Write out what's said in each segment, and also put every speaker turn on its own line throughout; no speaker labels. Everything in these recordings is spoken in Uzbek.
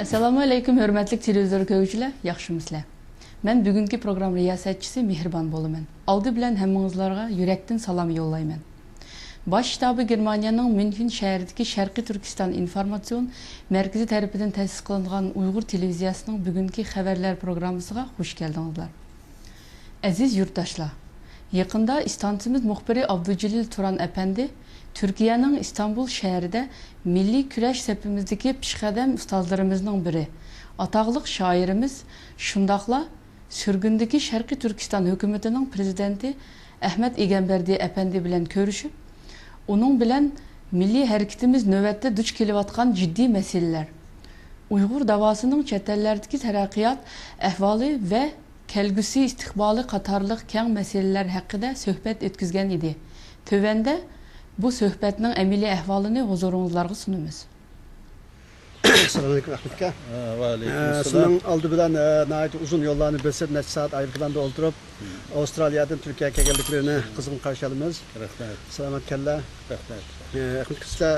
Assalamu alaykum, hörmətli televizor görgüçülər, yaxşımısınızlar? Mən bugünkü proqram riyasətçisi Mehriban boluman. Aldı bilən həmmіңizlərə yürekdən salam yollayman. Baş ştabı Germaniyanın München şəhərindəki Şərqi Türkistan İnformasyon Mərkəzi tərəfindən təsis qılınğan Uyğur televiziyasının bugünkü xəbərlər proqramısına xoş gəldinizlər. Əziz yurttaşlar, yaxında istansiyamiz muxbiri Abdülcelil Turan əpəndi Türkiye'nin İstanbul şəhərində milli küreş sepimizdeki pişqədəm ustazlarımızın biri, ataqlıq şairimiz, şundaqla sürgündeki Şərqi Türkistan hökumətinin prezidenti Əhməd İgəmbərdi əpəndi bilen görüşüp, onun bilen milli hərəkətimiz növbətdə duç kelivatqan ciddi məsələlər, Uyğur davasının çətəllərdəki tərəqqiyat əhvalı və kəlgüsü istiqbalı qatarlıq kən məsələlər haqqında söhbət ötküzgən idi. Tövəndə bu söhbətinin əmili əhvalını huzurunuzlarga sunumuz.
Selamünaleyküm Ahmet'ka. Selam. Aldı bilen nəhayət uzun yollarını bilsib, neçə saat ayrıqlanda oturup Avustralya'dan Türkiye'ye geldiklerini kızım karşıladınız. Selamet kella. Ahmet Kısla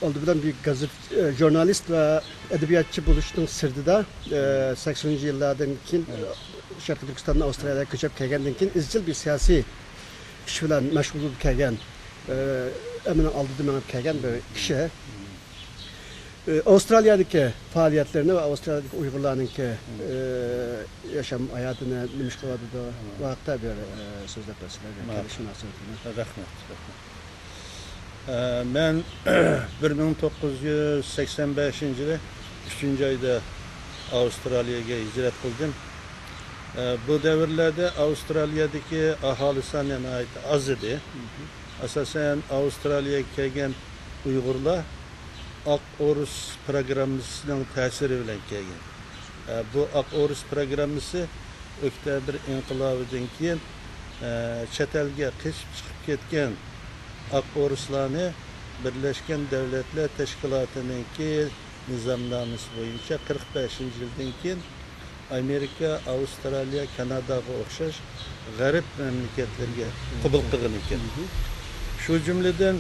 aldı bilen bir gazet, jurnalist ve edebiyatçı buluştuğun sırdıda 80. yıllardan kin Şərqi Türkistan'dan Avustralya'ya köçüp geldiğinden kin izcil bir siyasi iş bilen meşgul olup gelgen, eminim aldı menip gelgen bir kişi. Avustralya'daki faaliyetlerini ve Avustralya'daki Uygurların yaşam hayatını bilmiş kıladı da vakıta bir sözler personeli, gelişim nasıl?
Rahmet. Ben 1985 yılı 3. ayda Avustralya'ya hicret kıldım. Bu devirlerde Avustralya'daki ahali sanına ait az idi. Asasen Avustralya'ya gelgen Uygurlar Ak Orus programının tesiri bilen gelgen. Bu Ak Orus programısı Öktabir İnkılabı'dan keyin çetelge kışıp çıkıp ketken Ak Oruslarını Birleşken Devletler Teşkilatı'nınki nizamnaməsi boyunca 45. yıldan keyin Amerika, Avustralya, Kanada'ya okşaş garip memleketlerge kabul kılgın iken. Şu cümleden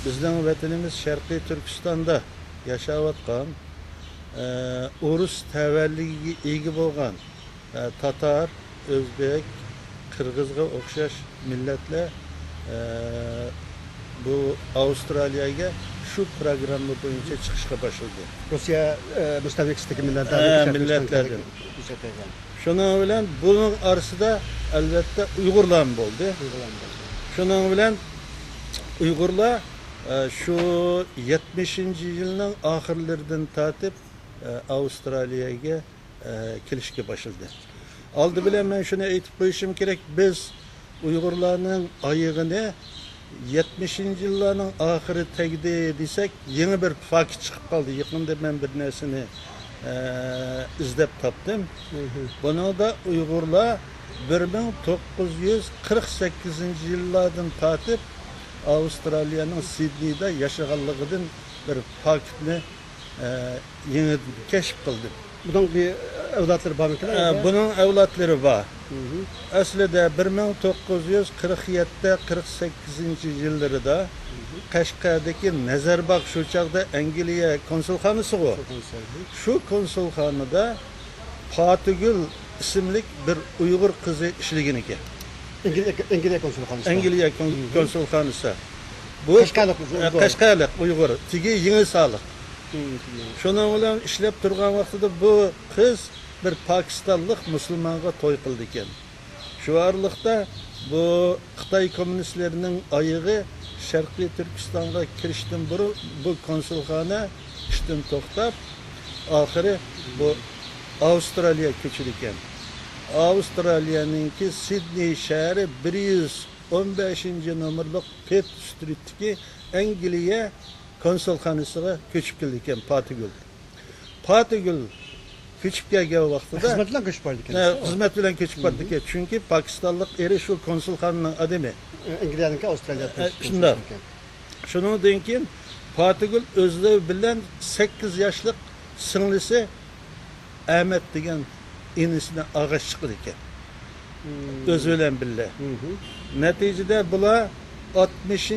bizden vatanımız Şərqi Türkistan'da yaşavatqan, Urus təvəlligi egi bolğan Tatar, Özbek, Kırgızga okşaş milletler bu Avustralya'ya şu programı boyunca çıkışa başladı.
Rusya müstəmləkəsindəki milletlerden.
Şunun bilen bunun arasında elbette Uygurlar oldu. Şunun bilen Uygurlar şu 70. yılın ahırlarından tatip Avustralya'ya kilişke başladı. Aldı bile ben şunu aytıp koyuşum gerek, biz Uygurların ayığını 70. yılların ahırı tegdi desek yeni bir fakir çıkıp kaldı. Yakında ben bir nesini izlep taptım. Bunu da Uygurlar 1948. yıllardan tatip Avustralya'nın Sydney'de yaşaganlığının bir fakirni yeni keşif kıldı.
Bunun bir evlatları var mı?
Bunun evlatları var. Aslında 1947'de 48. yıllarda Kaşgar'daki Nazarbağ şu çağda Angliya konsulxanası o. Şu konsulxanada Fatihgül isimlik bir Uygur kızı işligin iken.
Angliya konsulxanası.
Angliya konsulxanası. Bu Kaşgarlık Uygur. Tigi yeni sağlık. Şunun bilen işlep durgan vaxtıda bu kız bir Pakistanlık Müslümana toy kıldı iken. Şu aralıkta bu Xitay komünistlerinin ayığı Şərqi Türkistan'a kirişten bu konsulxana işten toxtab, ahırı bu Avustralya köçülü iken. Avustralya'nınki Sydney şəhəri 115. numaralı Pitt Street'teki Angliya konsulxanasına köçüp geldi iken Fatihgül köçüp gelgen vaxtıda
hizmet bilen köçüp vardı kendisi.
Hizmet bilen köçüp vardı iken. Çünkü Pakistanlık eri şu konsulxananın ademi.
Angliya'nınki Avustralya.
Şunda. Şunun denkin Fatihgül özleri bilen 8 yaşlık sınlısı Ahmet degen inisine ağaç çıkır iken. Özüyle bile. Neticede bula 60.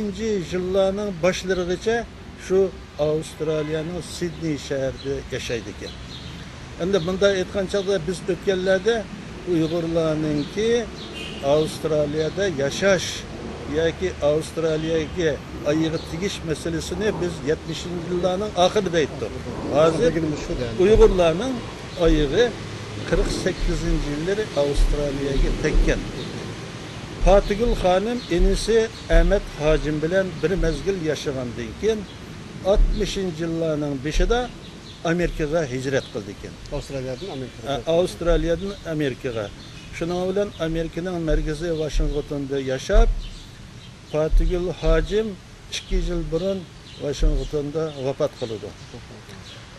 yıllarının başlarıca şu Avustraliyanın Sydney şəhərində yaşaydı ekan. Endi bunda aytgan çağda biz o'tganlarda Uyg'urlarninki Avustraliyada yashash yoki Avustraliyaga oyog'i tegish masalasini biz 70-yillarning oxirida aytdik. Hozir Uyg'urlarning oyog'i 48-yillari Avustraliyaga tekkan. Fatihgul xonim enisi Ahmet Hacim bilan bir mezgil yaşagandan keyin 60-yillarning beshida Amerikaga hijrat qildi ekan. Avustraliyadan Amerikaga. Shuning bilan Amerikaning markazi Washingtonda yashab, Fatihgul Hacim 2 yil burun Washingtonda vafot qildi.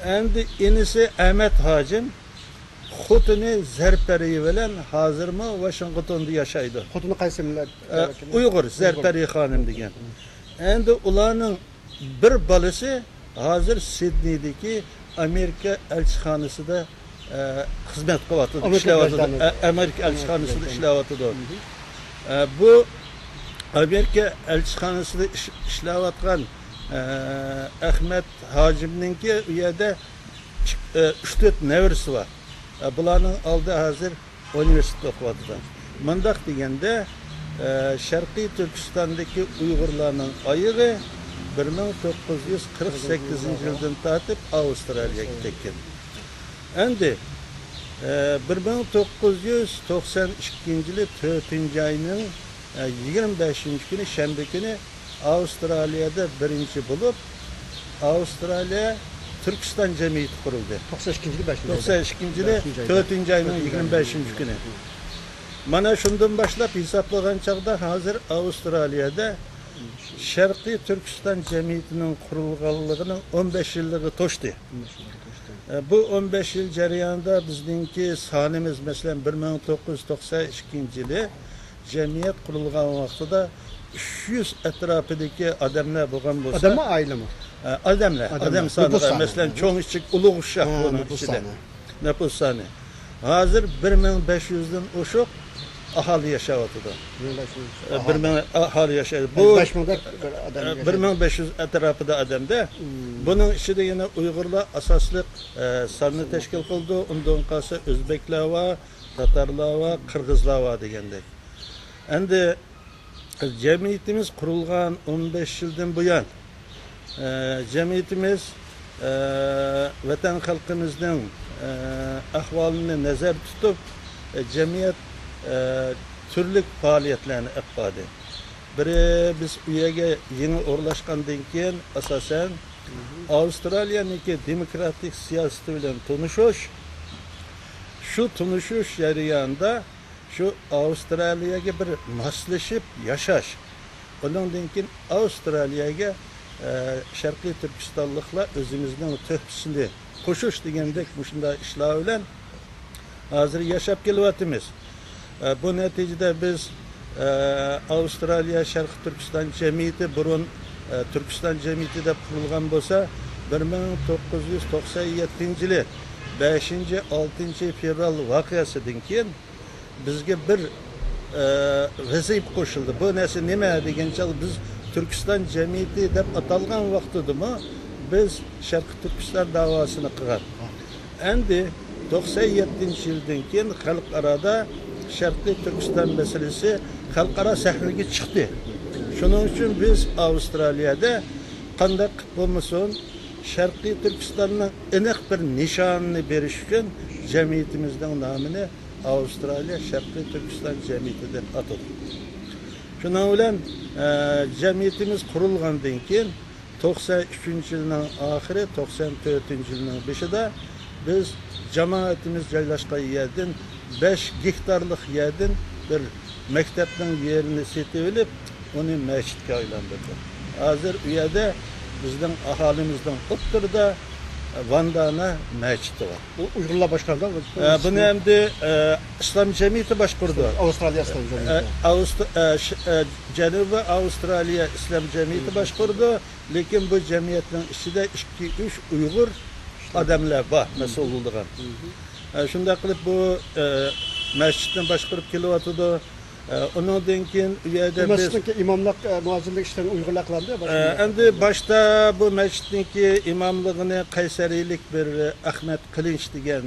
Endi enisi Ahmet Hacim xotini Zarpari bilan hozirmi Washingtonda yashaydi.
Xotini qaysi millat?
Uyg'ur Zarpari xonim degan. Endi ularning bir balasi hozir Sidneydagi Amerika elchixonasida xizmat qilyapti, ishlayapti. Amerika elchixonasida ishlayapti. Bu Amerika elchixonasida ishlayotgan Ahmet Hacimninki u yerda 3-4 nevrisi var. Bularning oldi hozir universitetda o'qiyapti. Mundaq deganda Sharqiy Turkistondagi Uyg'urlarning oyog'i 1948-yildan tortib Avstraliyaga ketgan. Endi 1992-yili 4-oyning 25-kuni shanba kuni Avustraliyada birinchi bo'lib Avstraliya Türkistan Cemiyeti kuruldu. 92-yili 4-oyning 25-kuni. Mana shundan boshlab hisoblagan chaqda hozir Avustraliyada Sharqiy Turkiston Cemiyetining qurilganligining 15 yilligi to'shdi. Bu 15 yil jarayonida bizningki sonimiz masalan 1992-yili cemiyet qurilgan vaqtida 300 atrofidagi odamlar bo'lgan bo'lsa,
odammi oilami?
Adam sani mesela çoğun içik ulu uşak bunun içinde. Nüfus sani. Hazır 1500'den uşak ahali yaşayatıda. 1500 ahali yaşayatıda. Bu 1500 etrafında adamda. Bunun içinde yine Uygurlar asaslık sanını teşkil kıldı. Ondan kalsa Özbekler var, Tatarlar var, Kırgızlar var degende. Endi cemiyetimiz kurulgan 15 yıldan bu yan. Cemiyetimiz vatan halkımızın ahvalini nazar tutup cemiyet türlük faaliyetlerini yapmadı. Biri biz üyege yeni orlaşkandan keyin asasen Avustralya'nınki demokratik siyaseti bilen tanışış. Şu tanışış jarayonida şu Avustralya'ga bir maslaşıp yaşaş. Ondan keyin Avustralya'ga Sharqiy Turkistonliklar o'zimizning töhfisini qo'shish degandek shunday ishlar bilan hozir yashab kelyapmiz. Bu natijada biz Avustraliya Sharqiy Turkiston Cemiyeti burun Turkiston Cemiyeti deb qurilgan bo'lsa 1997-yili 5-6 fevral voqeasidan keyin bizga bir vaziyat qo'shildi. Bu narsa nima degancha biz Türkistan Cemiyeti deb atalgan vaqtidimi biz Sharqiy Turkiston davosini qilgan. Endi 97-yildan keyin xalqarada Sharqiy Turkiston masalasi xalqaro sahnaga chiqdi. Shuning uchun biz Avustraliyada qanday bo'lmasin Sharqiy Turkistonning aniq bir nishonini berish uchun jamiyatimizning nomini Avustraliya Sharqiy Turkiston Cemiyeti deb atadik. Şuna bilan cemiyetimiz kurulgandan keyin 93-yilning oxiri 94-yilning beshida biz jamoatimiz joylashgan yerdan 5 gektarlik yerdan bir maktabning yerini setib olib, uni masjidga aylantirdik. Hozir u yerda bizning aholimizning o'ttirida Vandana masjidi var.
Uyg'urlar boshqardi.
Buni endi Islom Cemiyeti boshqardi.
Avustraliya Islom Cemiyeti.
Janubiy Avustraliya Islom Cemiyeti boshqardi, lekin bu cemiyetning ichida 2-3 Uyg'ur odamlar bor, mas'ul bo'lgan. Shunday qilib bu masjidni boshqarib kelyapti. Ondan keyin u yerda biz
Mescidinki imamlık, muazzinlik işlerini uygulakladı ya.
endi boshda bu masjidniki imomligini qaysariylik bir Ahmet Kılıç degan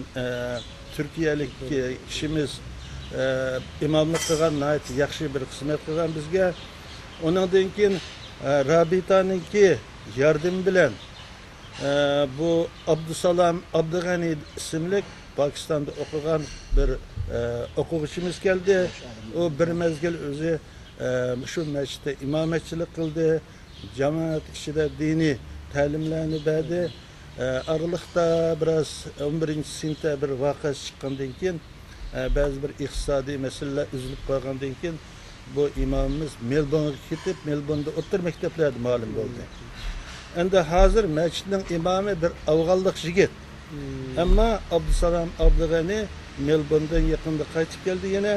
Türkiyalik kishimiz imomlik qilgan, yaxshi bir xizmat qilgan bizga. Ondan keyin Rabitaniki yardım bilan bu Abdusalam Abdug'ani ismli Pakistan'da o'qigan bir o'quvchimiz keldi. O bir mezgil o'zi shu masjidda imomatchilik qildi. Jamoat ichida diniy ta'limlarni berdi. Aralıqda biraz 11 sentabr voqeasi chiqqandan keyin ba'zi bir iqtisodiy masalalar uzilib qolgandan keyin bu imomimiz Melbourne'ga ketib, Melbourne'da o'rta maktablarda ma'lum bo'ldi. Endi hozir masjidning imomi bir afg'onlik yigit. Ammo Abdusalam Abdug'ani Melbourne'dan yaqinda qaytib keldi yana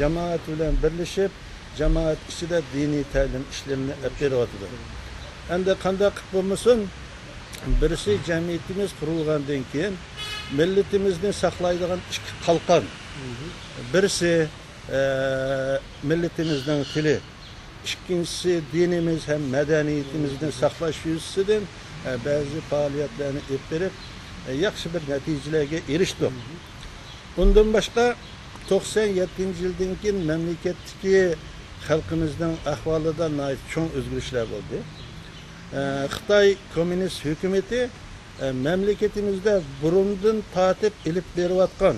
jamoat bilan birlashib, jamoat ichida diniy ta'lim ishlarini olib beryapti. Endi qanday qilib bo'lmasin, birisi jamiyatimiz qurilgandan keyin millatimizni saqlaydigan ikki qalqon. Birisi millatimizning tili, ikkinchisi dinimiz ham madaniyatimizni saqlash yuzasidan ba'zi faoliyatlarni olib berib, yaxshi bir natijalarga erishdik. Undan boshqa 97-yildan keyin mamlakatdagi xalqimizning ahvolida cho'ng o'zgarishlar bo'ldi. Xitoy kommunist hukumati mamlakatimizda burundan tortib ilib berayotgan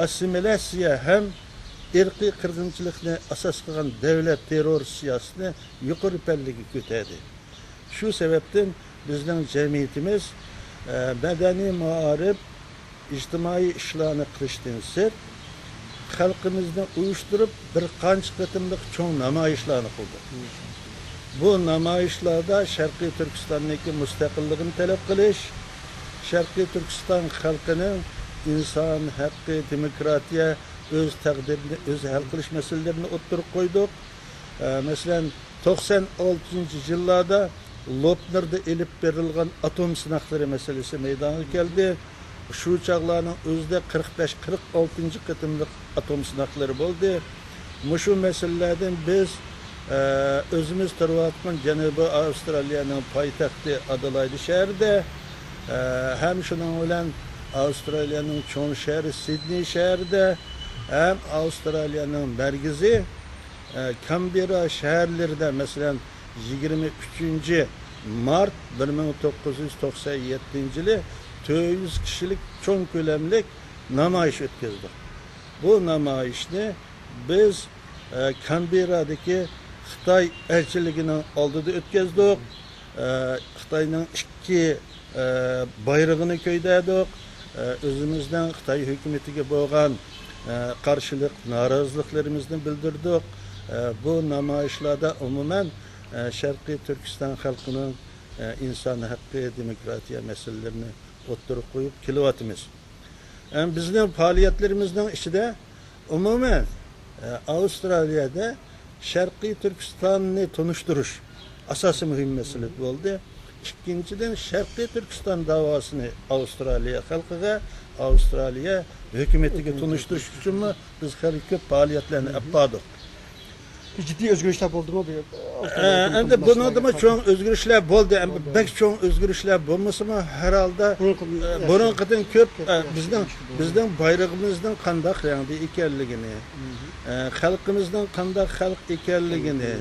assimilyatsiya ham irqiy qirg'inchilikni asos qilgan davlat terror siyosatini yuqori pallaga ko'tardi. Shu sababdan bizning jamiyatimiz madaniy ma'arif, ijtimoiy ishlarni qilishdan sirt xalqimizni uyushtirib bir qancha qatimliq cho'ng namoyishlarni qildi. Bu namoyishlarda Sharqiy Turkistondagi mustaqilligini talab qilish, Sharqiy Turkiston xalqining inson haqqi, demokratiya, o'z taqdirini o'zi hal qilish masalalarini o'ttirib qo'ydik. Masalan, 96-yillarda Lopnerda elib berilgan atom sinoqlari masalasi maydonga keldi. Shu chog'larning o'zida 45-46 qatimliq atom sinoqlari bo'ldi. Mushu masalalardan biz o'zimiz turayotgan Janubiy Avstraliyaning poytaxti Adelaide shahrida ham shuning bilan Avstraliyaning cho'ng shahri Sidney shahrida ham Avstraliyaning markazi Canberra shaharlarida masalan 23 mart 1997-yili 400 kishilik cho'ng ko'lamlik namoyish o'tkazdik. Bu namoyishni biz Canberra'dagi Xitoy elchiligining oldida o'tkazdik. Xitoyning ikki bayrog'ini ko'ydirdik. O'zimizdan Xitoy hukumatiga bo'lgan qarshilik, noroziliklarimizni bildirdik. Bu namoyishlarda umuman Sharqiy Turkiston xalqining inson haqqi, demokratiya masalalarini o'ttirib qo'yib kelyapmiz. Bizning faoliyatlarimizning ichida umuman Avstraliyada Sharqiy Turkistonni tunishtirish asosiy muhim masala bo'ldi. Ikkinchidan Sharqiy Turkiston davosini Avstraliya xalqiga, Avstraliya hukumatiga tunishtirish uchun biz har ko'p faoliyatlarni olib bordik.
Ciddi özgürlükler oldu mu?
Endi bundan cho'ng o'zgarishlar bo'ldi. Bek cho'ng o'zgarishlar bo'lmasa-mu, herhalde burunqidan ko'p bizning bayrog'imizning qanday rangda ekanligini, xalqimizning qanday xalq ekanligini,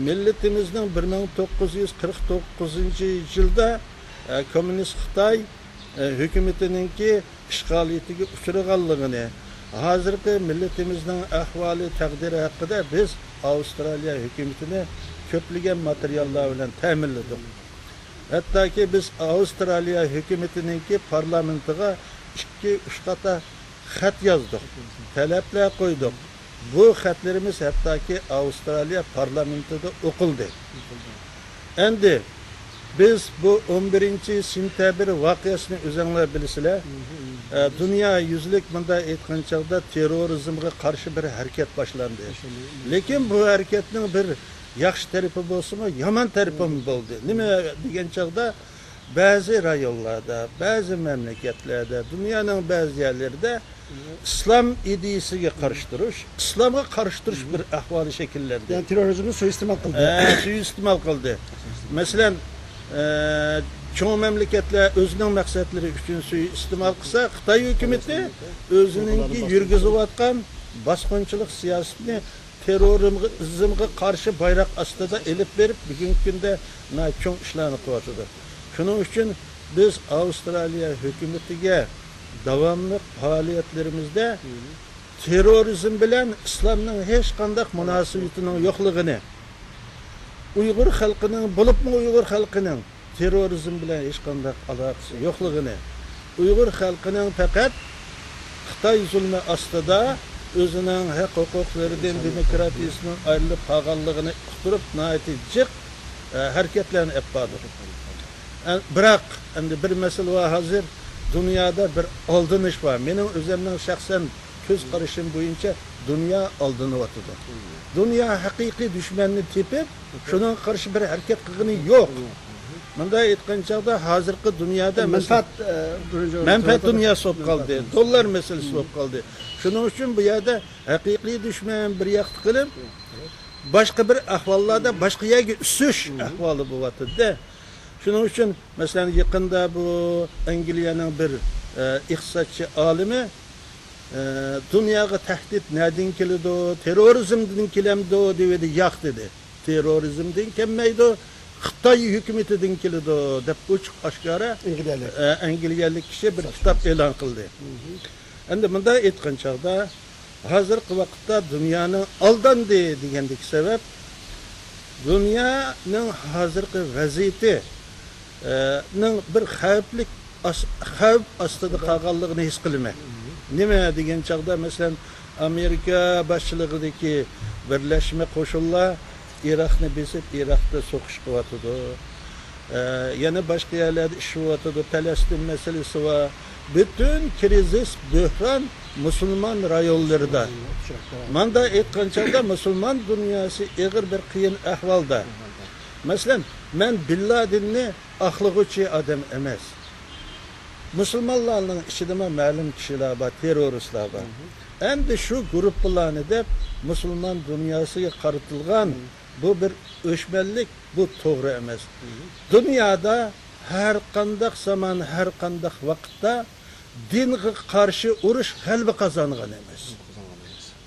millatimizning 1949-yilda kommunist Xitoy hukumatiningki ishg'oliyatiga uchraganligini, hozirgi millatimizning ahvoli taqdiri haqida biz Avstraliya hukumatini ko'plagan materiallar bilan ta'minladik. Hattoki biz Avstraliya hukumatiningki parlamentiga 2-3 qata xat yozdik, talablar qo'ydik. Bu xatlarimiz hattoki Avstraliya parlamentida o'qildi. Endi biz bu 11 sentabr voqeasini o'zinglar bilasizlar. Dünya yüzlük bunda aytgan chog'da terrorizmga qarshi bir harakat boshlandi. Lekin bu harakatning bir yaxshi tarafi bo'lsa-mu, yomon tarafi bo'ldi. Nima degan chog'da bazı rayonlarda, bazı memleketlerde, dünyanın bazı yerlerinde İslam ideyasiga qarshi İslam'a qarshi bir ahvoli shakllanadi.
Yani terrorizmi suiiste'mol qildi.
Suiiste'mol qildi. Masalan, çoğu memleketler o'zining maqsadlari uchun suiiste'mol qilsa, Xitoy hukumati o'zininki yurgizayotgan bosqinchilik siyosatini terrorizmga qarshi bayroq ostida elib berib, bugungi kunda cho'ng ishlarni qilyotdi. Shuning uchun biz Avstraliya hukumatiga davamlı faaliyetlerimizde terörizm bilen İslam'ın hiç kandak münasebetinin yokluğunu, Uygur halkının, bulup mu Uygur halkının terörizm bilen hiç kandak alakası yokluğunu, Uygur halkının fakat Xitay zulmü astıda özünün hak hukuklarından demokrasisinin ayrılıp kalganlığını kuturup nahiyetcik hareketlerini yapmadır. Bırak, bir mesele var hazır, dünyada bir aldınış var. Benim üzerinden şahsen göz karışım boyunca dünya aldınıvatıdır. Dünya hakiki düşmanını tepip, şunun karşı bir hareket kılgını yok. Bunda etken çağda hazırki dünyada menfaat dünyası olup kaldı. Dolar meselesi olup kaldı. Şunun için bu yerde hakiki düşman bir yaktı kılıp, başka bir ahvallarda başka yerde üsüş ahvalı bu vatıda. Şunun için mesela yakında bu İngilizce'nin bir iktisatçı alimi dünyaya tehdit nereden geliyor, terörizmden geliyor dedi, yak dedi. Terörizmden gelmeydi, Xitay hükümetinden geliyor dep uçuk aşkara İngilizcelik kişi bir kitap elan kıldı. Endi bunda etken çağda hazırki vakitte dünyanın aldandı degendeki sebep dünyanın hazırki vaziyeti bir xavflik xavf astida qolganligini his qilmayman. Nima degan chaqda masalan Amerika boshchiligidagi Birlashma Qo'shinlar Iroqni besib, Iroqda so'qish qilyotdi. Yana boshqa yerlarda ish qilyotdi. Falastin masalasi va bütün krizis, böhran Müslüman rayonlarida. Manda aytgan chaqda Müslüman dunyosi og'ir bir qiyin ahvolda. Masalan, men Bin Ladenni axlıqçı adam emas. Müslümanların içinde ma'lum kişiler var, teröristler var. Endi şu gruplarını da Müslüman dünyasıga qaratılgan bu bir öşmellik, bu doğru emas. Dünyada her qandaq zaman, her qandaq vaqtda dinga qarşı urush g'alaba qozongan emas.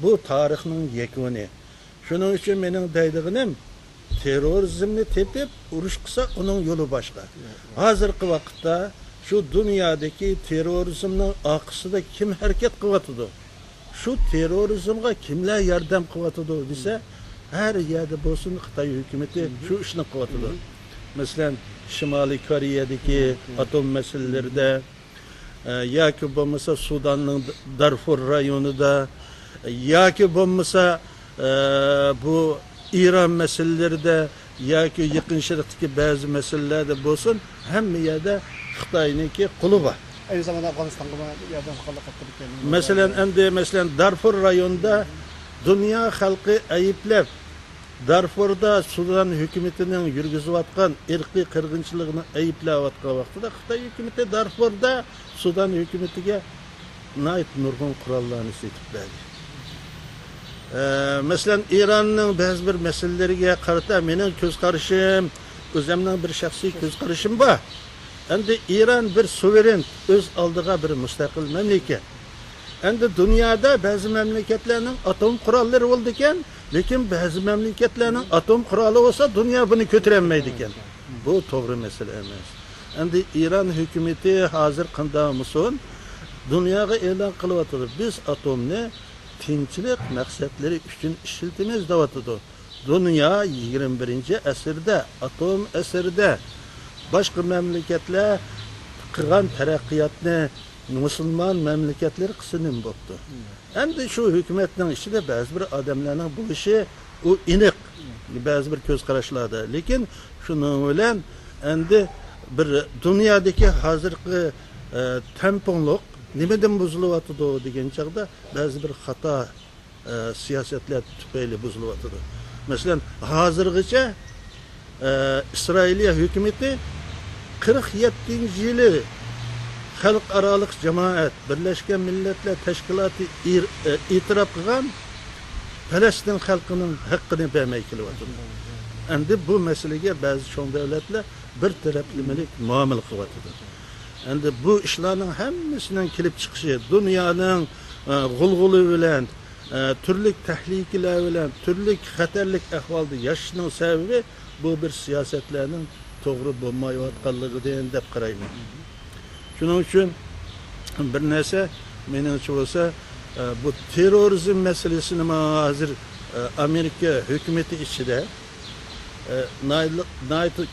Bu tarixning yakuni. Shuning uchun mening deydiganim terörizmni tepip urush qilsa onun yolu başka. Hazırki vakitte şu dünyadaki terörizmning aqısida kim hareket qilyotdi? Şu terörizmga kimlar yordam qilyotdi desa, her yerde bo'lsin Xitoy hukumati şu ishni qilyotdi. Masalan, Shimoliy Koreyadagi atom masalalarida yoki bo'lmasa Sudanning Darfur rayonida yoki bo'lmasa bu İran meselelerinde yoki Yaqin Sharqdagi ba'zi meselelarda bo'lsin, hamma yerda Xitoyniki qo'li bor.
Aynı zamanda Afganistan'a yardım qilib
Mesela Darfur rayonida dünya xalqi ayıplab Darfurda Sudan hükümetinin yurgizayotgan irqiy qirg'inchiligini ayıplayotgan vaqtida Xitoy hukumati Darfurda Sudan hükümetiga nurg'un qurollarni setib berdi. Mesela İran'ın bazı bir meseleleriga qarata mening ko'z qarashim, o'zimning bir shaxsiy ko'z qarashim bor. Endi İran bir suveren, o'z oldiga bir mustaqil mamlakat. Endi dunyoda ba'zi mamlakatlarning atom qurollari bo'ldi ekan, lekin ba'zi mamlakatlarning atom quroli bo'lsa, dunyo buni ko'tarolmaydi ekan. Bu to'g'ri masala emas. Endi İran hukumati hozir qanday bo'lsin, dunyoga e'lon qilyapti. Biz atomni tinchlik maqsadlari uchun ishlatamiz deyapti. Dünya 21. asrda, atom asrida başka memleketler qilgan taraqqiyotni Müslüman memleketler qilsin bo'pti. Endi şu hükümetning ichida ba'zi bir odamlarning bo'lishi u aniq, ba'zi bir ko'z qarashlarda. Lekin shuning bilan endi bir dunyodagi hozirgi temponliq nimadan buzilyapti degan chaqda ba'zi bir xato siyosatlar tufayli buzilyapti. Masalan, hozirgacha İsrailiya hükümeti 47 yılı xalqarалық jamoat Birleşken Milletler Teşkilatı itiraf qilgan Falastin xalqining haqqini bermay kelyapti. Endi bu meseleге bazı çoğun devletler bir taraflımalik muamele kıvatıdır. Endi bu işlerin hemmesinden kilip çıkışı, dünyanın gulgulu bilen, türlü tehlikeler bilen, türlü xatarlik ahvalda yaşının sebebi bu bir siyasetlerinin doğru bulmayotganlığı deyin dep qarayman. Şunun için bir narsa menimce olsa bu terörizm meselesini hazır Amerika hükümeti içinde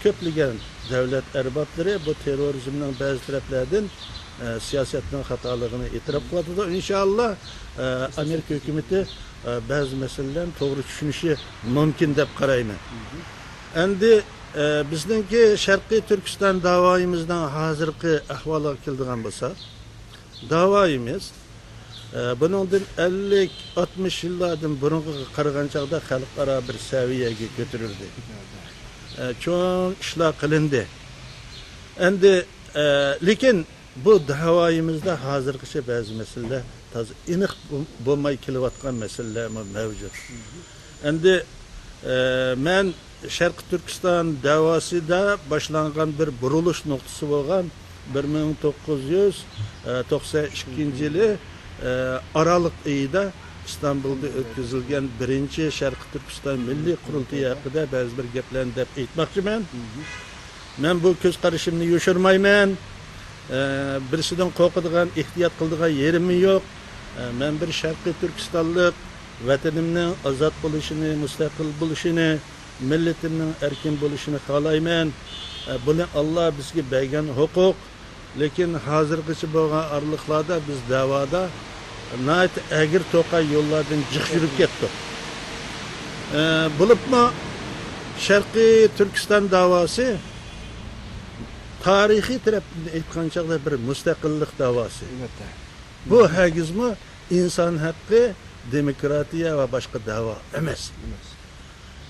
köpligen devlet erbapları bu terörizmden bazı taraflardan siyasetin hatalığını itiraf kıldı. İnşallah Amerika hükümeti bazı meselelerin doğru düşünüşü mümkün dep qarayman. Endi bizdeki Şarkı Türkistan davayımızdan hazırki ahvala kildiğen bolsa, davayımız bunundan 50-60 yıllardan burunғы qaragan çağda xalqara bir seviyeye götürüldü. Çoğun işler kılındı. Endi lekin bu davayımızda hazırki bazı meseleler tazı iniq bulmay kelyapkan meseleler mevcut. Endi men Şarkı Türkistan davasida başlangan bir buruluş noktası bolgan 1992 yılı Aralık ayında İstanbul'da ötküzülgen birinci Şarkı Türkistan Milli Kurultayı hakkında bazı bir geplerini dep aytmakçımın. Men bu köz qarashimni yoshirmayman. Birisidan qo'rqadigan, ehtiyot qiladigan yerim yo'q. Men bir Şarkı Türkistanlik vatanimning ozod bo'lishini, mustaqil bo'lishini, millatimning erkin bo'lishini xohlayman. Buni Allah bizga bergan huquq. Lekin hozirgacha bo'lgan arliqlarda biz da'voda nayt agir to'qay yo'llardan jiq yurib ketdik. Bo'libmi Şarkı Türkistan davası tarihi tarafdan aytgan chaqda bir mustaqillik davası. Bu hagizmi inson haqqi, demokratiya va boshqa da'vo emas.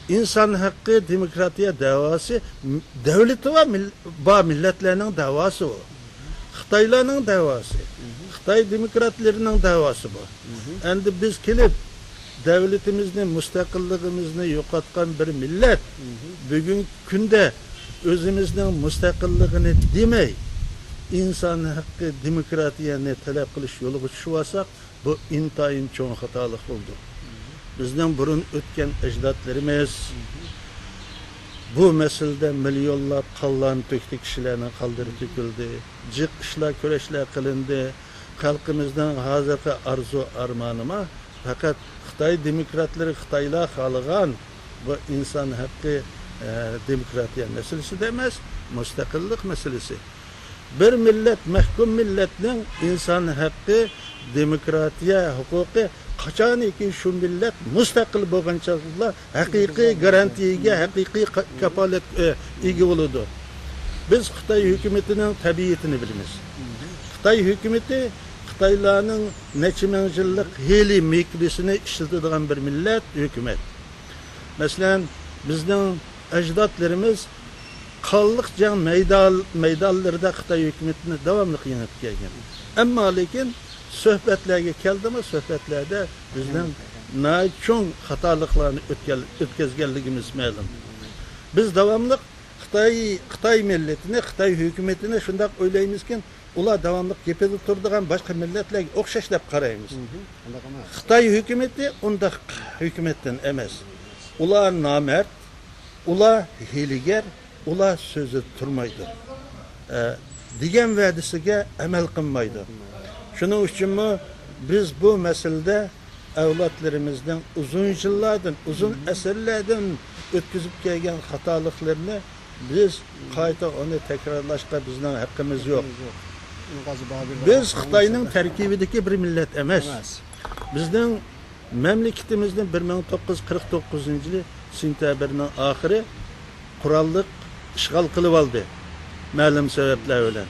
İnsan haqqı, demokratiya davası devleti ve milletlerinin davası o. Xitaylarning davası. Xitay demokratlarının davası bu. Endi biz kelib devletimizni, mustaqilligimizni yo'qotgan bir millet bugün kunda özümüzün mustaqilligini demey, insan haqqı, demokratiyani talep qilish yo'liga tushib olsak, bu intayin cho'ng xatolik bo'ldi. Bizden burun ötken ecdatlarımız bu meselede milyonlab kallan töktü kişilerin kaldırı tüküldü. Cık işler, köreşler kılındı. Halkımızdan hazırki arzu armanıma fakat Xitay demokratları Xitaylar halıgan bu insan hakkı demokratiya meselesi demez, müstakillik meselesi. Bir millet, mahkum milletin insan hakkı, demokratiya hukuku qachoniki shu millat mustaqil bo'lgan chog'da haqiqiy garantiyaga, haqiqiy kafolat ega bo'ladi. Biz Xitoy hukumatining tabiatini bilamiz. Xitoy hukumati Xitoylarning necha ming yillik hiyli mikrisini ishlatadigan bir millat, hukumat. Masalan, bizning ajdodlarimiz qonliq jang maydonlarida Xitoy hukumatini davomli yengib kelgan. Ammo lekin sohbetlerge keldimi, sohbetlerde bizden çoğun hatalıklarını ötközgenliğimiz məlum. Biz davamlı Xitay milletine, Xitay hükümetine şundak öyleyimizken, ular davamlı gepede turduğun başka milletlerge okşaşlap qarayımız. Xitay hükümeti onda hükümetten emez. Ular namert, ular hiliger, ular sözü turmaydı. Digen vədisiga əməl qınmaydı. Şunun için mi biz bu meselede evlatlarımızdan uzun yıllardan, uzun eserlerden ötküzüp gelgen hatalıklarını biz kayta onu tekrarlaşta bizden hakkımız yok. Biz Xitayning terkibideki bir millet emas. Bizden memleketimizden 1949 yılı sentyabrning ahiri qurolliq işgal qilib oldi. Ma'lum sebepler bilan.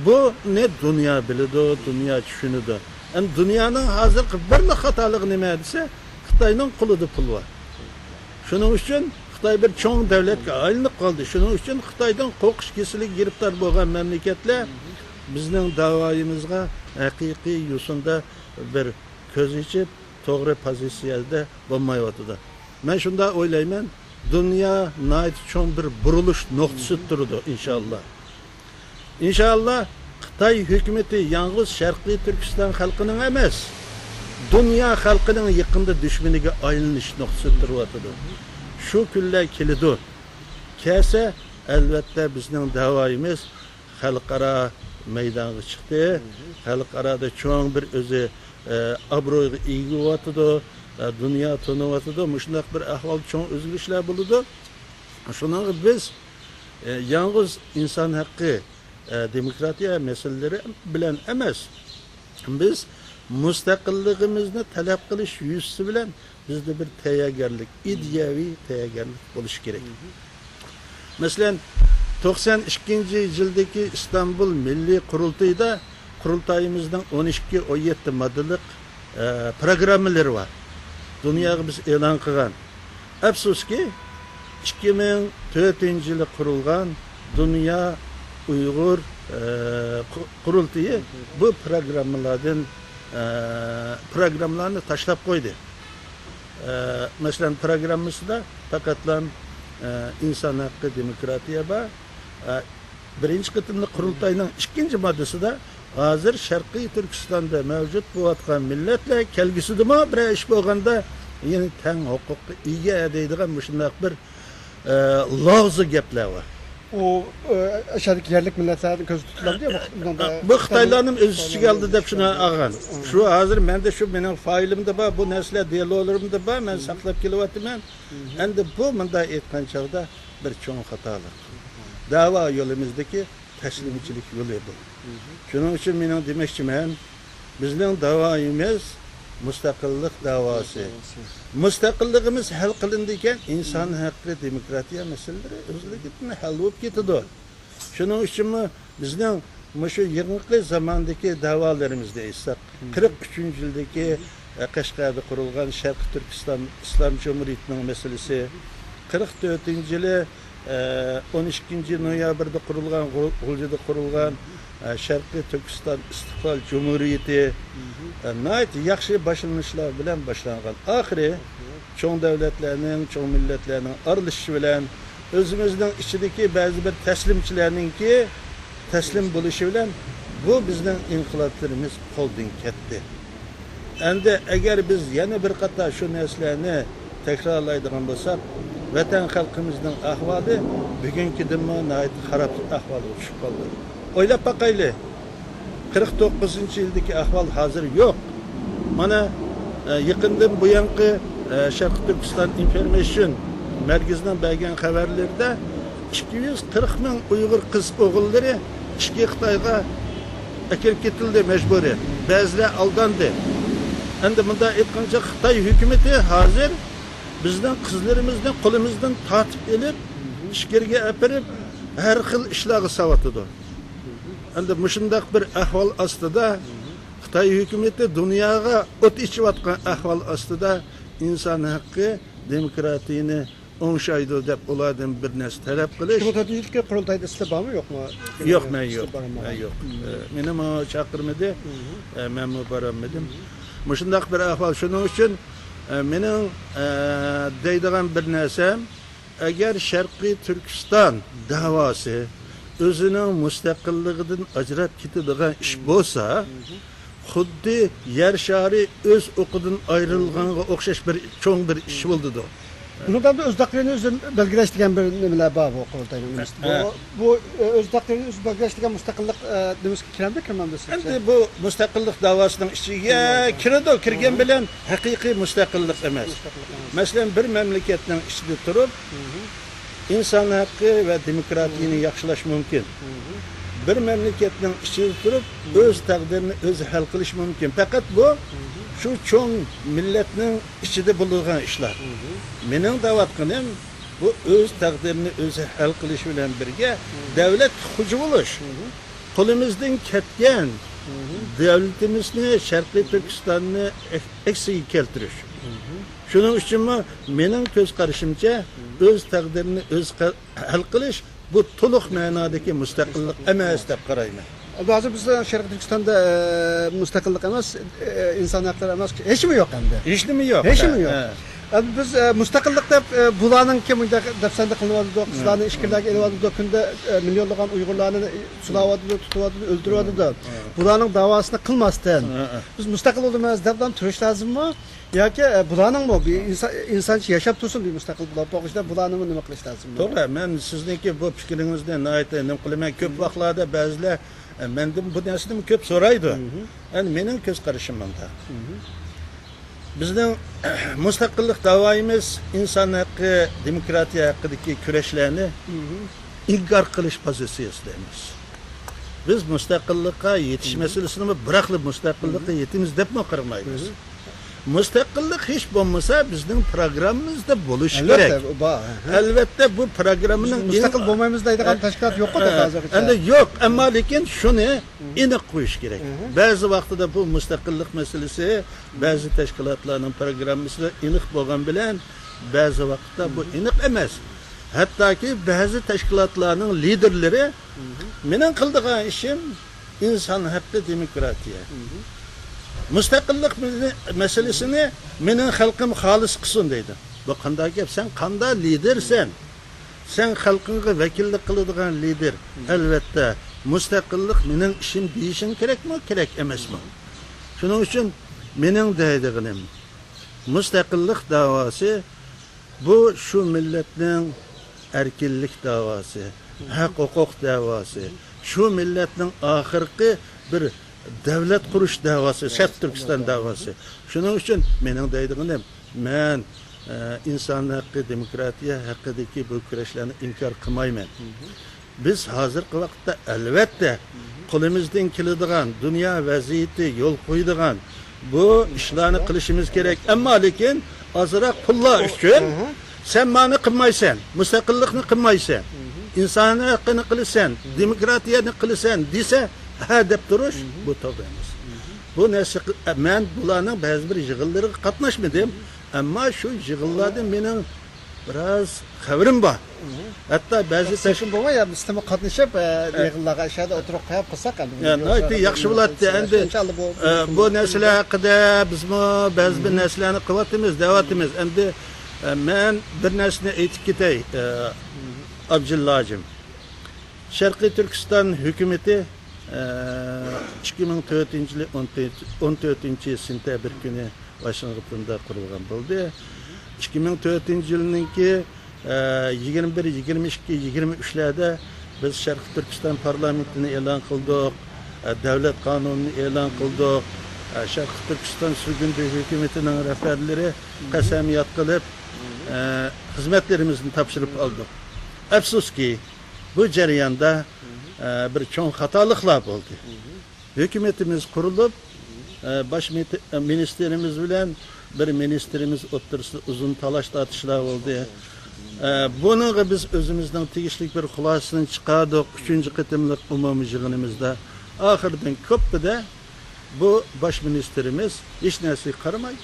Bu ne dünya bilidi, dünya düşünüdü. Dünyanın hazır bir hatalığı nima dese, Xitayning qo'lida pul var. Şunun için Xitoy bir cho'ng davlatga aylanib qoldi. Shuning uchun Xitoydan qo'rqish kesiliga giriftor bo'lgan mamlakatlar bizning da'voyimizga haqiqiy yo'sinda bir ko'z ichib, to'g'ri pozitsiyada bo'lmayotdi. Men shunda o'ylayman, dunyo nayt cho'ng bir burilish nuqtasi turdi inshaalloh. İnşallah Xitoy hukumati yalnız Sharqiy Turkiston xalqining emas, dunyo xalqining yaqinda dushmaniga aylanish nuqtasi turibdi. Shu kunlar keladi. Kelsa, albatta bizning da'voyimiz xalqaro maydonga chiqdi. Xalqaroda cho'ng bir o'zi obro'ga ega bo'lyapti. Dunyo tanıyapti. Mushunday bir ahvol cho'ng o'zgarishlar bo'ladi. Shuning biz yalnız inson haqqi demokratiya meseleleri bilen emas. Biz mustaqilligimizni talab qilish yuzasi bilan bizda bir tayyorgarlik, ideaviy tayyorgarlik bo'lishi kerak. Masalan, 92-yildagi İstanbul Milliy Qurultayida qurultayimizning 12-17 modellik programmaları var. Dunyoga biz e'lon qilgan. Afsuski 2004-yili qurilgan Dünya Uyghur Qurultayı bu programlarını tashlab qo'ydi. Mesela programımızda fakatlan insan hakkı demokratiya var. Birinci kıtımlı Qurultayning ikinci maddesida hazır Sharqiy Turkistonda mevcut bo'layotgan millatlar kelgusidimi bir ish bo'lganda yeni teng huquqqa ega deydigan shunday bir lafzı gaplar var.
O aşağıdaki yerlik milletlerden göz tutulan diyor mu?
Bu Xitaylarning o'zi ichiga geldi deb shuni ag'an. Shu hozir menda shu mening faylimda bor, bu narsalar dialoglarimda bor, men saqlab kelyapman. Endi bu bunday aytgan chog'da bir cho'ng xatolik. Da'vo yo'limizdagi taslimchilik yo'li bu. Shuning uchun mening demoqchiman, bizning da'voyimiz mustaqillik da'vosi. Mustaqilligimiz hal qilindikan inson haqqi, demokratiya masalalari o'zligini hal bo'lib ketadi. Shuning uchun bizning shu yaqinqi zamondagi da'volarimizni aytsak, 43-yildagi Qashqarda qurilgan Sharqiy Turkiston Islom Jumhuriyatining masalasi, 44-yili 12-noyabrda qurilgan G'uljida qurilgan Sharqiy Turkiston Istiqlol Cumhuriyeti nayt yaxshi boshlanishlar bilan boshlangan. Oxiri cho'ng davlatlarning, cho'ng millatlarning aralashishi bilan o'zimizning ichidagi ba'zi bir taslimchilarningki taslim bo'lishi bilan bu bizning inqiloblarimiz qo'ldan ketdi. Endi agar biz yana bir qator shu narsalarni takrorlaydigan bo'lsak, vatan xalqimizning ahvoli bugungidan nayt xarob ahvolga tushib qoldi. O'ylab baqayli. 49-yildagi ahvol hozir yo'q. Mana yaqindan bu yanqi Sharqiy Turkiston Information markazidan bergan xabarlarda 240 ming Uyg'ur qiz o'g'illari ishga Xitoyga akirib ketildi majburiy. Ba'zilar aldandi. Endi bunda aytgancha Xitoy hukumatı hozir bizning qizlarimizni qo'limizdan tortib elib, ishga apirib, har xil ishlarga savatidi. Endi mushundaq bir ahvol ostida Xitoy hukumatı dunyoga o't ichayotgan ahvol ostida inson haqqi, demokratiyani o'ngshaydi deb ulardan bir narsa talab qilish.
Qurultayda qurultayda sizda bormi yo'qmi?
Yo'q, men yo'q. Yo'q. Meni chaqirmadi, men borolmadim. Mushundaq bir ahvol. Shuning uchun mening deydigan bir narsam, agar Sharqiy Turkiston da'vosi o'zining mustaqilligidan ajrab ketadigan ish bo'lsa, xuddi yer shari o'z o'qidan ayrilganga o'xshash bir cho'ng bir ish bo'ldi.
Bundan da öz takdirini özü belgeleştiren bir nemiler var bu kurultayın. Bu öz takdirini özü belgeleştiren müstakillik demiş ki kiremde kirmem desin.
Endi bu müstakillik davasının içiga kiradi, kirgen bilen hakiki müstakillik emas. Mesela bir memleketning içinde turup insan hakkı ve demokratiyani yaxshilash mumkin. Bir memleketning içinde turup öz takdirini özü hal qilish mumkin. Fakat bu şu çoğun milletinin içinde bulungan işler. Mening davatqanim bu öz takdirini özü hal qilish bilan birga devlet hucu bo'lish. Qo'limizdan ketgan devletimizni Sharqiy Turkistonni eksiga keltirish. Shuning uchunmi mening ko'z qarashimcha o'z taqdirini o'z hal qilish bu to'liq ma'nodagi mustaqillik emas deb qarayman.
Hozir bizda Sharqiy Turkistonda mustaqillik emas, inson haqlari emas, hech mi yo'q endi?
Hech nima yo'q.
Hech mi yo'q? Biz mustaqillik deb bularning kim dafsanda qilyapti, qizlarni ishkillarga elyapti, kunda millionlagan Uyg'urlarni sulayapti, tutyapti, o'ldiryapti. Bularning davosini qilmasdan biz mustaqil bo'lamiz deb turish lozimmi? Yoki bularning bir insoncha yashab tursin bir mustaqil bo'lib to'g'rida bularni nima qilish lozim?
To'g'ri, men sizniki bu fikringizni nima qilaman, ko'p vaqtlarda ba'zilar mendan bu narsani ko'p so'raydi. Endi mening ko'z qarashim bunda. Bizning mustaqillik davoyimiz inson haqqi, demokratiya haqidagi kurashlarni inkor qilish pozitsiyasida. Biz mustaqillikqa yetish masalasini biroqli mustaqillikqa yetimiz deb qaramaymiz. Mustaqillik hech bo'lmasa bizning programmamizda bo'lishi kerak. Albatta bu programmaning
mustaqil bo'lmaymiz deydigan tashkilot yo'q-ku hozircha.
Endi yo'q, ammo lekin shuni aniq qo'yish kerak. Ba'zi vaqtida bu mustaqillik masalasi ba'zi tashkilotlarning programmasida aniq bo'lgan bilan ba'zi vaqtda bu aniq emas. Hattoki ba'zi tashkilotlarning liderlari mening qildigan ishim inson haqqi, demokratiya. Mustaqillik masalasini mening xalqim xolis qilsin deydi. Bu qanday gap? Sen qanday lidersen? Sen xalqingga vakillik qiladigan lider. Albatta, mustaqillik mening ishim deyishing kerakmi, kerak emasmi? Shuning uchun mening deydiganim mustaqillik davosi bu shu millatning erkinlik davosi, haq-huquq davosi, shu millatning oxirgi bir davlat qurish davosi, Sharq Turkiston davosi. Shuning uchun mening deydiganim, men inson haqqi, demokratiya haqidagi bu kurashlarni inkor qilmayman. Biz hozirgi vaqtda albatta qo'limizdan keladigan dunyo vaziyati yo'l qo'yadigan bu ishlarni qilishimiz kerak. Ammo lekin ozroq pullar uchun sen mani qilmaysan, mustaqillikni qilmaysan, inson haqqini qilasan, demokratiyani qilasan desa, ha deb turish bu to'g'ri emas. Bu narsa men bularning ba'zi bir yig'inlariga qatnashmadim, ammo shu yig'inlarda mening biroz xabarim bor. Hatto ba'zi
tashkil bo'lmay, istimo qatnashib yig'inlarga ishada o'tirib qo'yib qilsak endi.
Ya'ni yaxshi bo'ladi. Endi bu narsalar haqida bizmi ba'zi bir narsalarni qilyapmiz, deyapmiz. Endi men bir narsani aytib ketay, Abdullojim. Sharqiy Turkiston hukumatı 2004-yil 14-sentabr kuni Washingtonda qurilgan bo'ldi. 2004-yilninki 21, 22, 23larda biz Sharqiy Turkiston parlamentini e'lon qildik, davlat qonunini e'lon qildik. Sharqiy Turkiston sudindi hukumatining rahbarlari qasamiyat qilib xizmatlarimizni topshirib oldik. Afsuski bu jarayonda bir cho'ng xatoliklar bo'ldi. Hukumatimiz qurilib, bosh ministerimiz bilan bir ministerimiz o'rtasida uzun talash tortishlar bo'ldi. Bunga biz o'zimizning tegishli bir xulosasini chiqardik 3-qitimlik umumiy yig'inimizda. Oxirdan ko'pida bu bosh ministerimiz hech narsaga qaramay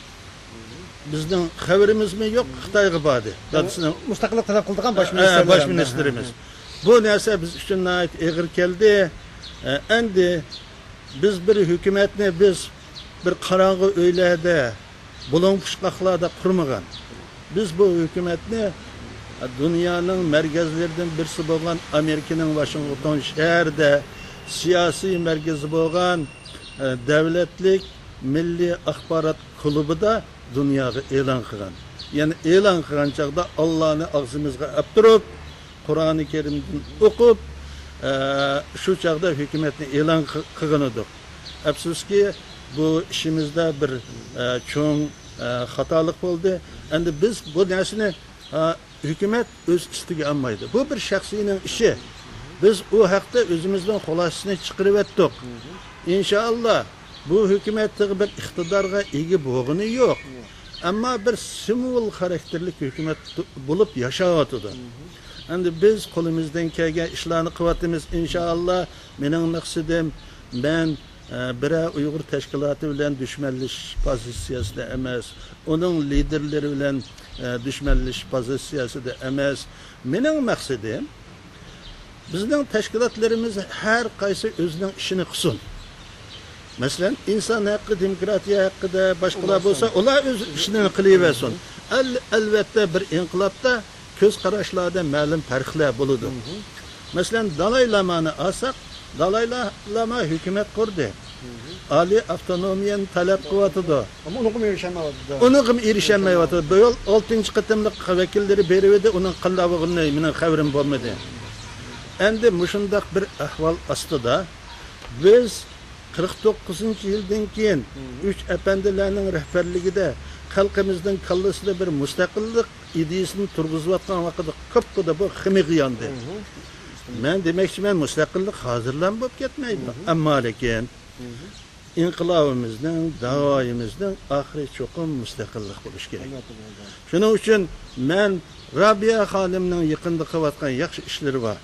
bizning xabarimizmi yo'q, Xitoyga bordi.
Mustaqillik talab qildigan
bosh ministerimiz. Bu narsa biz uchun og'ir keldi. Endi biz bir hukumatni biz bir qorong'i uylarda, bulon pushqoqlarda qurmagan. Biz bu hukumatni dunyoning markazlaridan birisi bo'lgan Amerikaning Washington shahrida siyosiy markazi bo'lgan davlatlik milliy axborot klubida dunyoga e'lon qilgan. Ya'ni e'lon qilgan chaqda Allohni og'zimizga olib turib, Qur'oni Karimdan o'qib, shu chaqda hukumatni e'lon qilgan edik. Afsuski bu ishimizda bir cho'ng xatolik bo'ldi. Endi biz bu narsani hukumat o'z ustiga olmaydi. Bu bir shaxsiyning ishi. Biz u haqda o'zimizdan xulosasini chiqarib etdik. Inshaalloh bu hukumatning bir iqtidorga ega bo'lgani yo'q. Ammo bir simvol xarakterli hukumat bo'lib yashayotdi. Endi biz qo'limizdan kelgan ishlarni qilyapmiz. Inshaalloh mening maqsadim men biri Uyghur teşkilatı bilen düşmanlık pozisiyasida emas, onun liderleri bilen düşmanlık pozisiyasida emas. Mening maqsadim bizning tashkilotlarimiz har qaysi o'zining ishini qilsin. Masalan, inson haqqi, demokratiya haqida boshqalar bo'lsa, ular o'z ishini qilaversin. Albatta bir inqilobda ko'z qarashlarda ma'lum farqlar bo'ladi. Masalan, Dalay Lamani olsak, Dalay Lama hukumat qurdi. Ali avtonomiyani talab qilyotdi.
Ama onu kuma erişemedi.
Uni ham erishamayotdi. Bu yil 6-qitimliq vakillari berib edi, uning qildig'ini mening xabarim bo'lmadi. Endi mushundaq bir ahvol ostida biz 49-yildan keyin 3 apandilarning rahbarligida xalqimizning kallasida bir mustaqillik ideyasini turg'izayotgan vaqtda ko'pda bu ximiqiyondi. Men demoqchiman, mustaqillik hozirlan bo'lib ketmaydi. Ammo lekin inqilobimizning, davoyimizning oxiri cho'qim mustaqillik bo'lishi kerak. Shuning uchun men Rabia xonimning yaqinda qilayotgan yaxshi ishlari bor.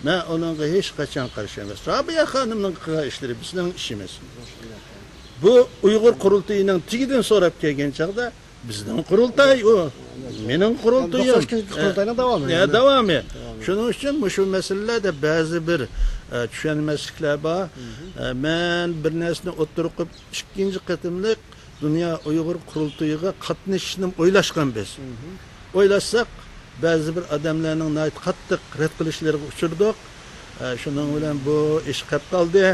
Men uningga hech qachon qarshi emas. Rabia xonimning qilgan ishlari bizning ishimiz. Bu Uyg'ur qurultayining tigidan so'rab kelgan chaqda bizning qurultay u. Mening qurultayim.
Qurultayning davomi.
Davomi. Shuning uchun shu masalalarda ba'zi bir tushunmasliklar bor. Men bir narsani o'tirib qo'yib, ikkinchi qatimlik Dunyo Uyg'ur qurultayiga qatnashishni o'ylashgan biz. O'ylasak, ba'zi bir odamlarning nayt qattiq rad qilishlariga uchirdik. Shuning bilan bu ish qolib qoldi.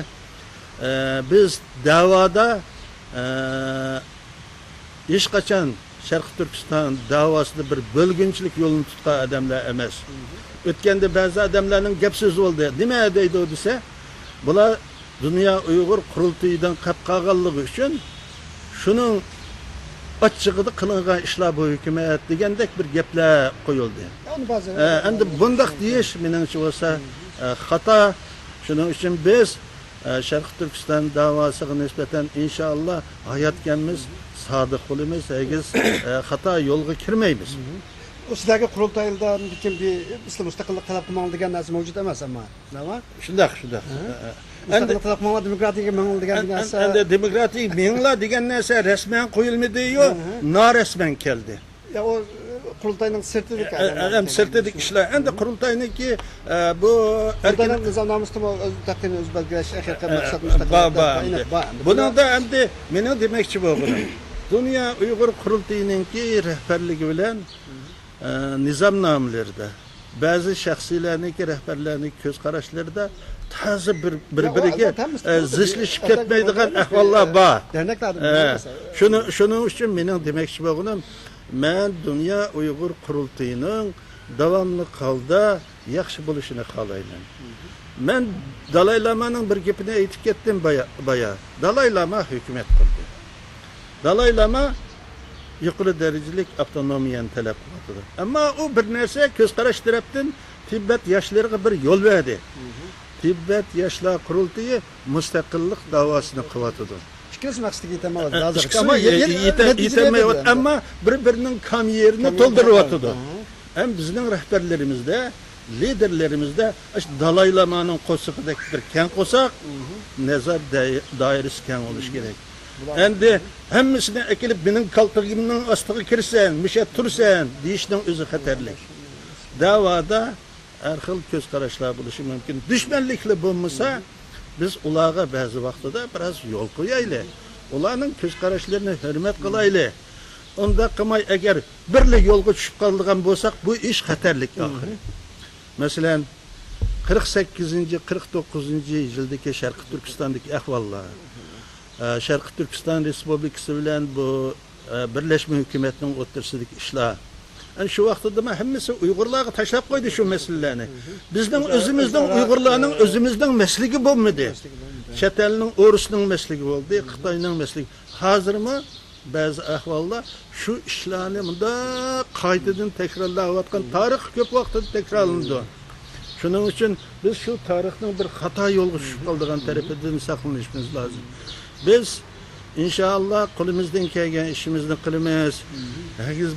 Biz davoda hech qachon Sharq Turkiston davosida bir bo'lgunchilik yo'lini tutgan odamlar emas. O'tganda ba'zi odamlarning gap so'zi bo'ldi. Nima deydi desa, bular Dunyo Uyg'ur qurultayidan qolib qolganligi uchun shuning ochchig'ida qilingan ishlar bu hukumat degandek bir gaplar qo'yildi. Endi bundaq deyish meningcha bo'lsa xato. Shuning uchun biz Sharq Turkiston davosiga nisbatan inshaalloh hayotganmiz, sodiq bo'lamiz, agiz xato yo'lga kirmaymiz.
O sizdagi qurultaydan kim bir islam mustaqillik talab qilmoq degan narsa mavjud emas amma. Nima?
Shunday.
Mustaqillik talab qilmoq demokratiyaga mang'ul degan narsa.
Endi demokratik minglar degan narsa rasman qo'yilmadi-yu, norasman keldi.
Ya o qurultayning sirtidik
Hem sirtidik ishlar. Endi qurultayniki bu
erkin nizomnomasi o'z taqdirini o'z belgilash haqiqiy maqsad mustaqillik.
Buningda endi meni demoqchi bo'lganim, Dunyo Uyg'ur qurultayininki rahbarligi bilan nizomnomalarda ba'zi shaxsiylarniki rahbarlarning ko'z qarashlarida ta'zi bir-biriga zichlashib ketmaydigan ahvollar bor. Shuning uchun mening demoqchi bo'lganim, men Dunyo Uyg'ur qurultayining davomli holda yaxshi bo'lishini xohlayman. Men Dalay Lamaning bir gapini aytib ketdim baya. Dalay Lama hukumat qildi. Dalay Lama yuqori darajalik avtonomiyani talab qildi. Ammo u bir narsa ko'z qarash tarafdan Tibet yoshlariga bir yo'l berdi. Tibet yoshlar qurultayi mustaqillik davosini qilyotdi.
Ikkinchi maqsadga yetamayapti.
Ama yetamayapti, ammo bir-birining kam yerini to'ldiryapti. Ham bizning rahbarlarimizda, liderlarimizda Dalay Lamaning qo'shiqidagi bir keng qo'saq, nazar doirasi keng bo'lishi kerak. Endi hammasini akilib mening qaltig'imning ostiga kirsan, misha tursan deyishning o'zi xatarli. Davoda har xil ko'z qarashlar bo'lishi mumkin. Dushmanlikli bo'lmasa, biz ularga ba'zi vaqtida biroz yo'l qo'yaylik. Ularning ko'z qarashlarini hurmat qilaylik. Unda qilmay agar birlik yo'lga tushib qolgan bo'lsak, bu ish xatarlik oxiri. Masalan, 48-49-yildagi Sharq Turkistondagi ahvollar, Sharq Turkiston Respublikasi bilan bu birlashma hukumatning o'rtasidagi ishlar. Shu vaqtda hammasi Uyg'urlarga tashlab qo'ydi shu masalalarni. Bizning o'zimizning Uyg'urlarning o'zimizning masligi bo'lmadi. Chet elning o'risning masligi bo'ldi, Xitoyning masligi. Hozirmi ba'zi ahvollar shu ishlarni bunda qaytadan takrorlayotgan tarix ko'p vaqtda takrorlandi. Shuning uchun biz shu tarixning bir xato yo'lga tushib qolgan tarafidan saqlanishimiz lozim. Biz inshaalloh qo'limizdan kelgan ishimizni qilamiz.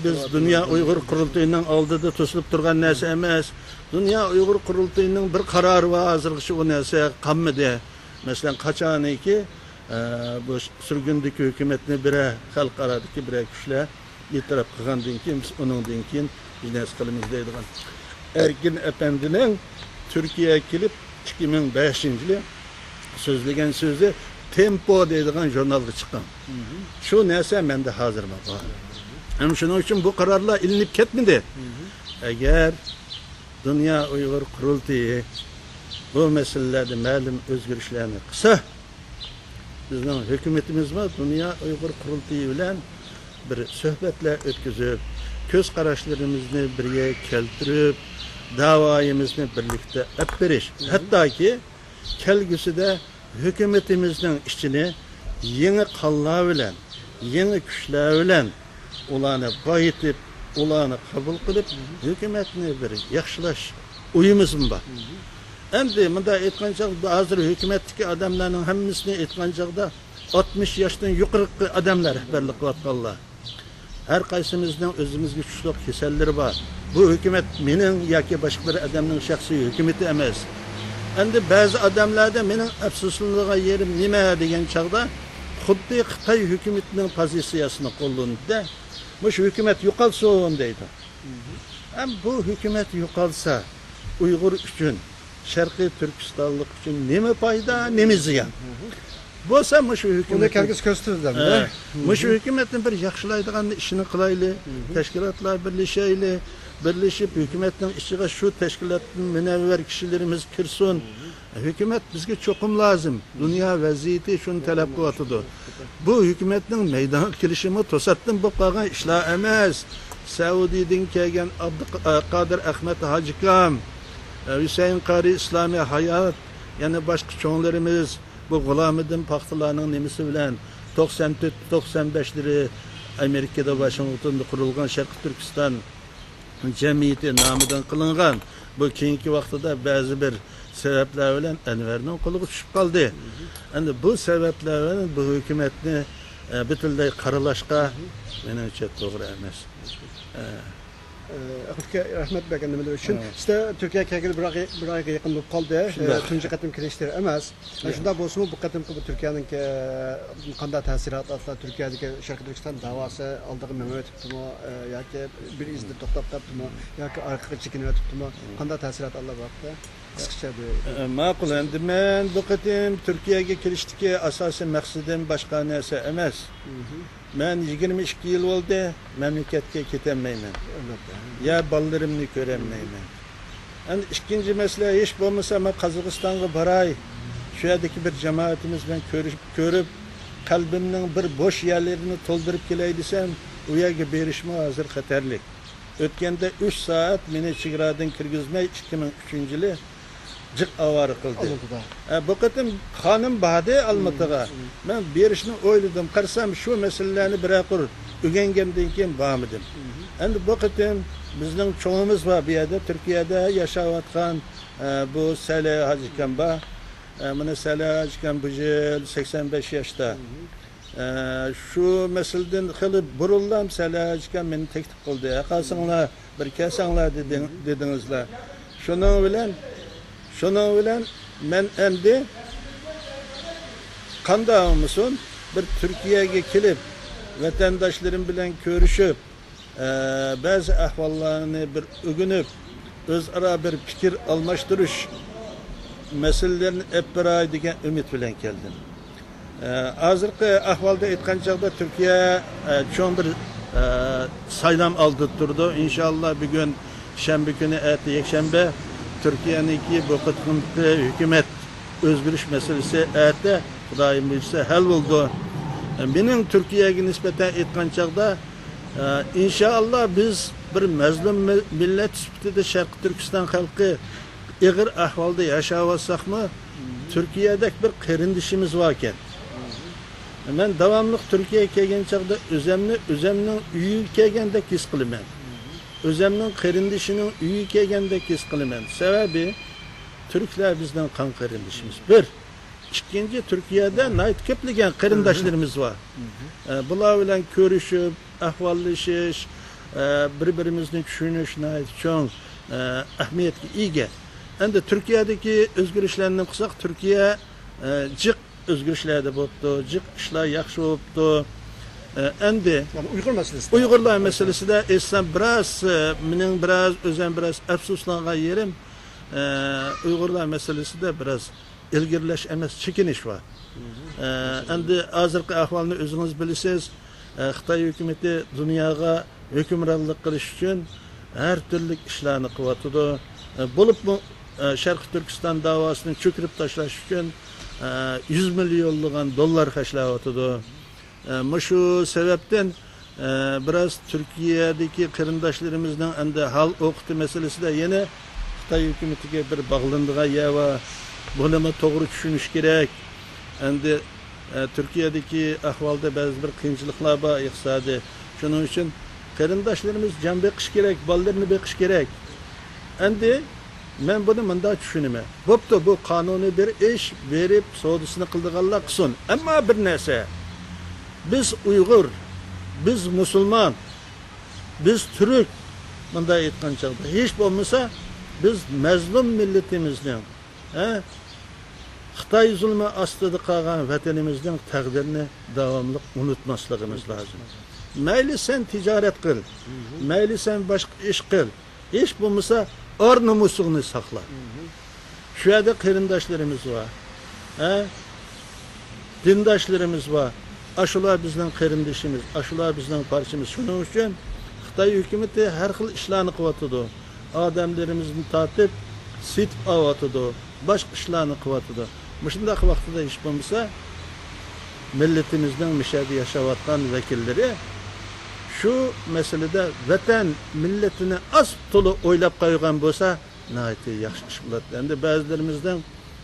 Biz Dunyo Uyg'ur qurultayining oldida to'silib turgan narsa emas. Dunyo Uyg'ur qurultayining bir qarori va hozirgacha u narsa qolmadi. Mesela kaçaniki bu sürgündeki hükümetini bire halkaradaki bire güçle itiraf kılgandan keyin biz onundan keyin biznes kılımız deydigan. Erkin Efendi'nin Türkiye'ye kelip 2005 yılı sözlegen sözü Tempo deydigan jurnalga çıkan. Şu neyse mende hazır mı var. Hem şunun için bu kararlar ilinip ketmedi. Eğer Dünya Uygur Kurultayı bu meselelerde malum özgürlüklerini kısa bizden hükümetimiz var. Dünya Uygur Kurultayı bilen bir sohbetler ötküzüp köz kararlarımızı birge keltirip davayımızı birlikte hep beriş. Hatta ki kelgüsü de hükümetimizin içini yeni kallar bilen, yeni güçler bilen ulanı bayitip, ulanı kabul kılıp hükümetini bir yaxşılaş uyumuz mu var? Endi bunda aytganchaq hazır hükümetteki adamların hemmisini aytganchaqda 60 yaştan yukarı adamlar rehberlik kılatkanlar. Her qaysimizning özümüzge güçlük keselleri var. Bu hükümet menin yoki başka bir adamның şahsi hükümeti emas. Endi bazı adamlarda menin afsuslığıma yerim nima degan chaqda xuddi Xitoy hükümetinin pozitsiyasini qo'llanadi. Bu hükümet yo'qolsin deydi. Hem bu hükümet yo'qolsa Uygur üçün, Şarkı Türkistanlık üçün nima foyda, nima ziyon? Bo'lsa shu hükümet.
Bunu kelgis gösterdiler.
Shu hükümetin bir yaxshilaydigan ishini qilayli, tashkilotlar birlashayli, birleşip hükümetin içine şu teşkilatın münevver kişilerimiz kirsin. Hükümet bizge çokum lazım. Dünya vaziyeti şunu talep kılatıdır. Bu hükümetin meydana kirişimi tosattın bu kalan işler emez. Saudi'den kelgen Abdülkadir Ahmet Hacıkam, Hüseyin Kari İslami Hayat, yani başka çoğunlarımız bu Gulamedin Paktılarının nemisi bilen 94-95'leri Amerika'da Washington'da kurulgan Şarkı Türkistan cemiyeti namıdan kılıngan bu keyinki vaqtida bazı bir sebepler bilen Enver'nin kolu düşüp kaldı. Yani bu sebepler bilen bu hükümetni bütünlüğü karalaşka benim için doğru emas.
Rahmet berganimiz uchun sizda Turkiya kelgili bir oyga yaqin bo'lib qoldi. Tunji qatim kelishdir emas. Shunda bo'lsa-mu bu qatimki bu Turkiyaning qanday ta'sirotlar Turkiyadagi Sharqiy Turkiston da'vosi oldiga nima o'tibdimi yoki bir izda to'xtab qolibdimi yoki orqaga chekinib o'tibdimi? Qanday ta'sirotlar borda? Qisqacha bir
ma'qul. Endi men bu qatim Turkiyaga kelishdagi asosiy maqsadim boshqa narsa emas. Ben 22 yıl oldu memleketke gitmeymen. Ya ballarımını göremeymen. Yani ikinci mesele hiç olmasa ama Kazakistan'a baray. Şuradaki bir cemaatimiz ben görüp kalbimden bir boş yerlerini doldurup geleydisem uyaga berişme hazır xatarlik. Ötkende 3 saat meni çigiradan kirgizmey 2003 yılı cık avarı kıldı. Bu kadın hanım bade Almatı'ga. Ben bir işini oyladım. Karsam şu meselelerini bırakır. Ügengemden kim bağımıdım. Yani bu kadın bizden çoğumuz var bir yerde. Türkiye'de yaşavatkan bu Salih Hacıkan var. Bunu Salih Hacıkan bu yıl 85 yaşta. Şu meseleden hılı burullam Salih Hacıkan beni teklif kıldı. Kalsınlar bir kesanlar dedinizler. Şunun bilen men endi kandağımızın bir Türkiye'ye gelip vatandaşlarım bilen görüşüp bazı ahvallarını bir ögünüp özara bir fikir almıştırış meselelerini hep beraber degan ümit bilen geldim. Hazırki ahvalda etken çağda Türkiye çoğun bir saylam aldırtırdı. İnşallah bir gün şembe günü yekşembe Türkiye'ninki bu kıtkınlıklı hükümet özgürlük meselesi ete Xudayım bilse hal oldu. Benim Türkiye'ye nispeten etken çağda inşallah biz bir mezlum millet süptede Şarkı Türkistan halkı ağır ahvalda yaşavasak mı Türkiye'deki bir kırındışımız varken ben devamlık Türkiye'ye kelgen çağda özemnin üyü kelgende his kılımen. Özemnin kırındışının üyü kelgende his kılımen. Sebebi Türkler bizden kan kırındışımız. Bir. İkinci Türkiye'de nait kepligen kırındaşlarımız var. Bunlar bilen görüşüp, ahvallaşış, birbirimizin düşünüş nait çok ahmiyetli iyi. Hem de Türkiye'deki özgürlüklerini kısak Türkiye jiq o'zgarishlarda bo'libdi, jiq ishlar yaxshi bo'libdi. Endi
Yani Uygur meselesi.
Uyg'urlar meselesida esa biroz mening o'zim biroz afsuslangan yerim Uyg'urlar meselesida biroz ilgirlash emas, chekinish bor. Endi hozirgi ahvolni o'zingiz bilasiz. Xitoy hukumatı dunyoga hukmronlik qilish uchun har turli ishlarni qilyapti. Bo'libmi Sharq Turkiston davosini cho'kirib tashlash uchun 100 millionlagan dollar xarjlayapti. Şu sebepten biraz Türkiye'deki kırındaşlarımızdan endi hal okutu meselesi de yine Xitay hükümetiga bir bağlandığı yer var. Bunu mu doğru düşünüş gerek. Endi Türkiye'deki ahvalda bazı bir kıyınçılıklar var iqtisadi. Şunun için kırındaşlarımız can bekiş gerek, ballarını bekiş gerek. Endi ben bunu mında düşünüme. Bu kanuni bir iş verip soğudusunu kıldığanlar kısın. Ama bir neyse. Biz Uygur, biz Müslüman, biz Türk, bunda aytgan çağda hiç olmasa biz mazlum milletimizden, Xitay zulmü astida qolgan vatanimizning taqdirini davomli unutmasligimiz lazım. Mayli sen ticaret qil, mayli sen başka iş qil, hiç olmasa or nomusunu saqla. Şu yerda qarindoshlarimiz var, dindoshlarimiz var. Aşılar bizden qarindoshimiz, aşılar bizden parçamız. Şunun için Xitay hükümeti her xil işlerini kıvatıdı. Adamlarımızın tatip, sit avatıdı. Başka işlerini kıvatıdı. Müşündeki vaxtıda hiç olmasa milletimizden müşahede yaşavatkan vekilleri şu meselede vatan milletini az tolu oylap koygan bolsa nahayeti yaxşı iş bulat. Endi bazılarımızdan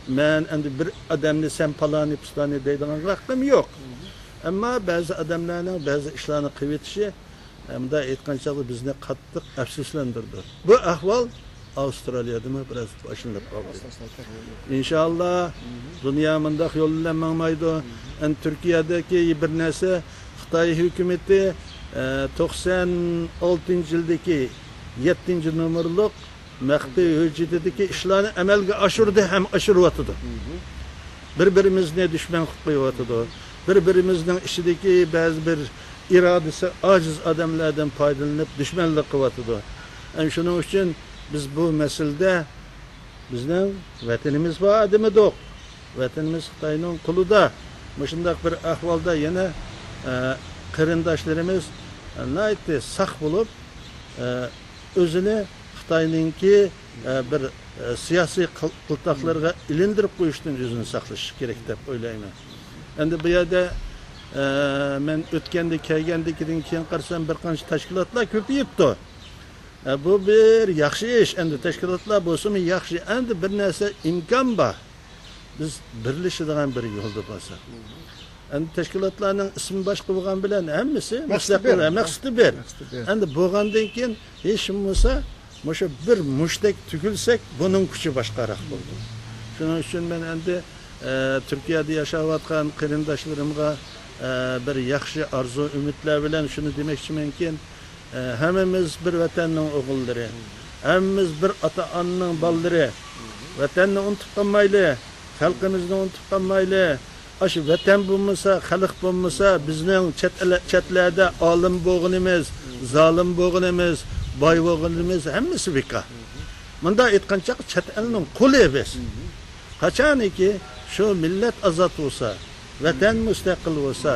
men endi bir adamni sen palani pistani deydigan vaxtım yok. Ama bazı adamlarning bazı işlerini kıvıtışı hem de aytgan çağda bizni qattiq afsuslandirdi. Bu ahval Avustralya'da mı biraz başlanıp kaldı. İnşallah dünya mındaq yollanmaydı. Türkiye'deki bir narsa Xitay hükümeti 96 yıldaki 7. numaralık məxfi hüccideki işlerini amalga aşırdı hem aşırıvatıdı. Birbirimizni düşman qilib qo'yuvatıdı. Birbirimizden işideki bazı bir iradesi aciz adamlardan faydalanıp düşmanlık kıvatıdı. Yani şunun için biz bu meselede bizden vatanımız var adımı yok. Vatanımız Xitayning qulida. Şunday bir ahvalda yine qarindoshlarimiz naytı saq bulup özünü Xitayninki bir siyasi qıltaqlarga ilindirib qo'yishdan o'zini saqlash kerak deb o'ylayman. Endi bu yerda men o'tganda kelgandikidan keyin qarasam bir qancha tashkilotlar ko'payibdi. Bu bir yaxshi ish. Endi tashkilotlar bo'lsa-mi yaxshi. Endi bir narsa imkon bor. Biz birlashadigan bir yo'lda bo'lsak. Endi tashkilotlarning ismi boshqa bo'lgan bilan hammasi mustaqil, maqsadi bir. Endi bo'lgandan keyin hech bo'lmasa Moşa bir müştek tükülsek bunun kuchi boshqaroq bo'ldi. Shuning uchun men endi Türkiye'de yaşayotgan qarindoshlarımga bir yaxshi arzu umidlar bilan shuni demoqchimanki, hammamiz bir vatanning o'g'illari, hammamiz bir ota-onaning ballari. Vatanni unutib qolmaylik, xalqimizni unutib qolmaylik. Aşı vatan bo'lmasa, xalq bo'lmasa, bizning chetlarda olim bo'lganimiz, zolim bo'lganimiz, boy bo'lganimiz hammasi beka. Bunda aytgancha chet elning quli emas. Qachoniki şu millet azat olsa, vatan mustaqil olsa,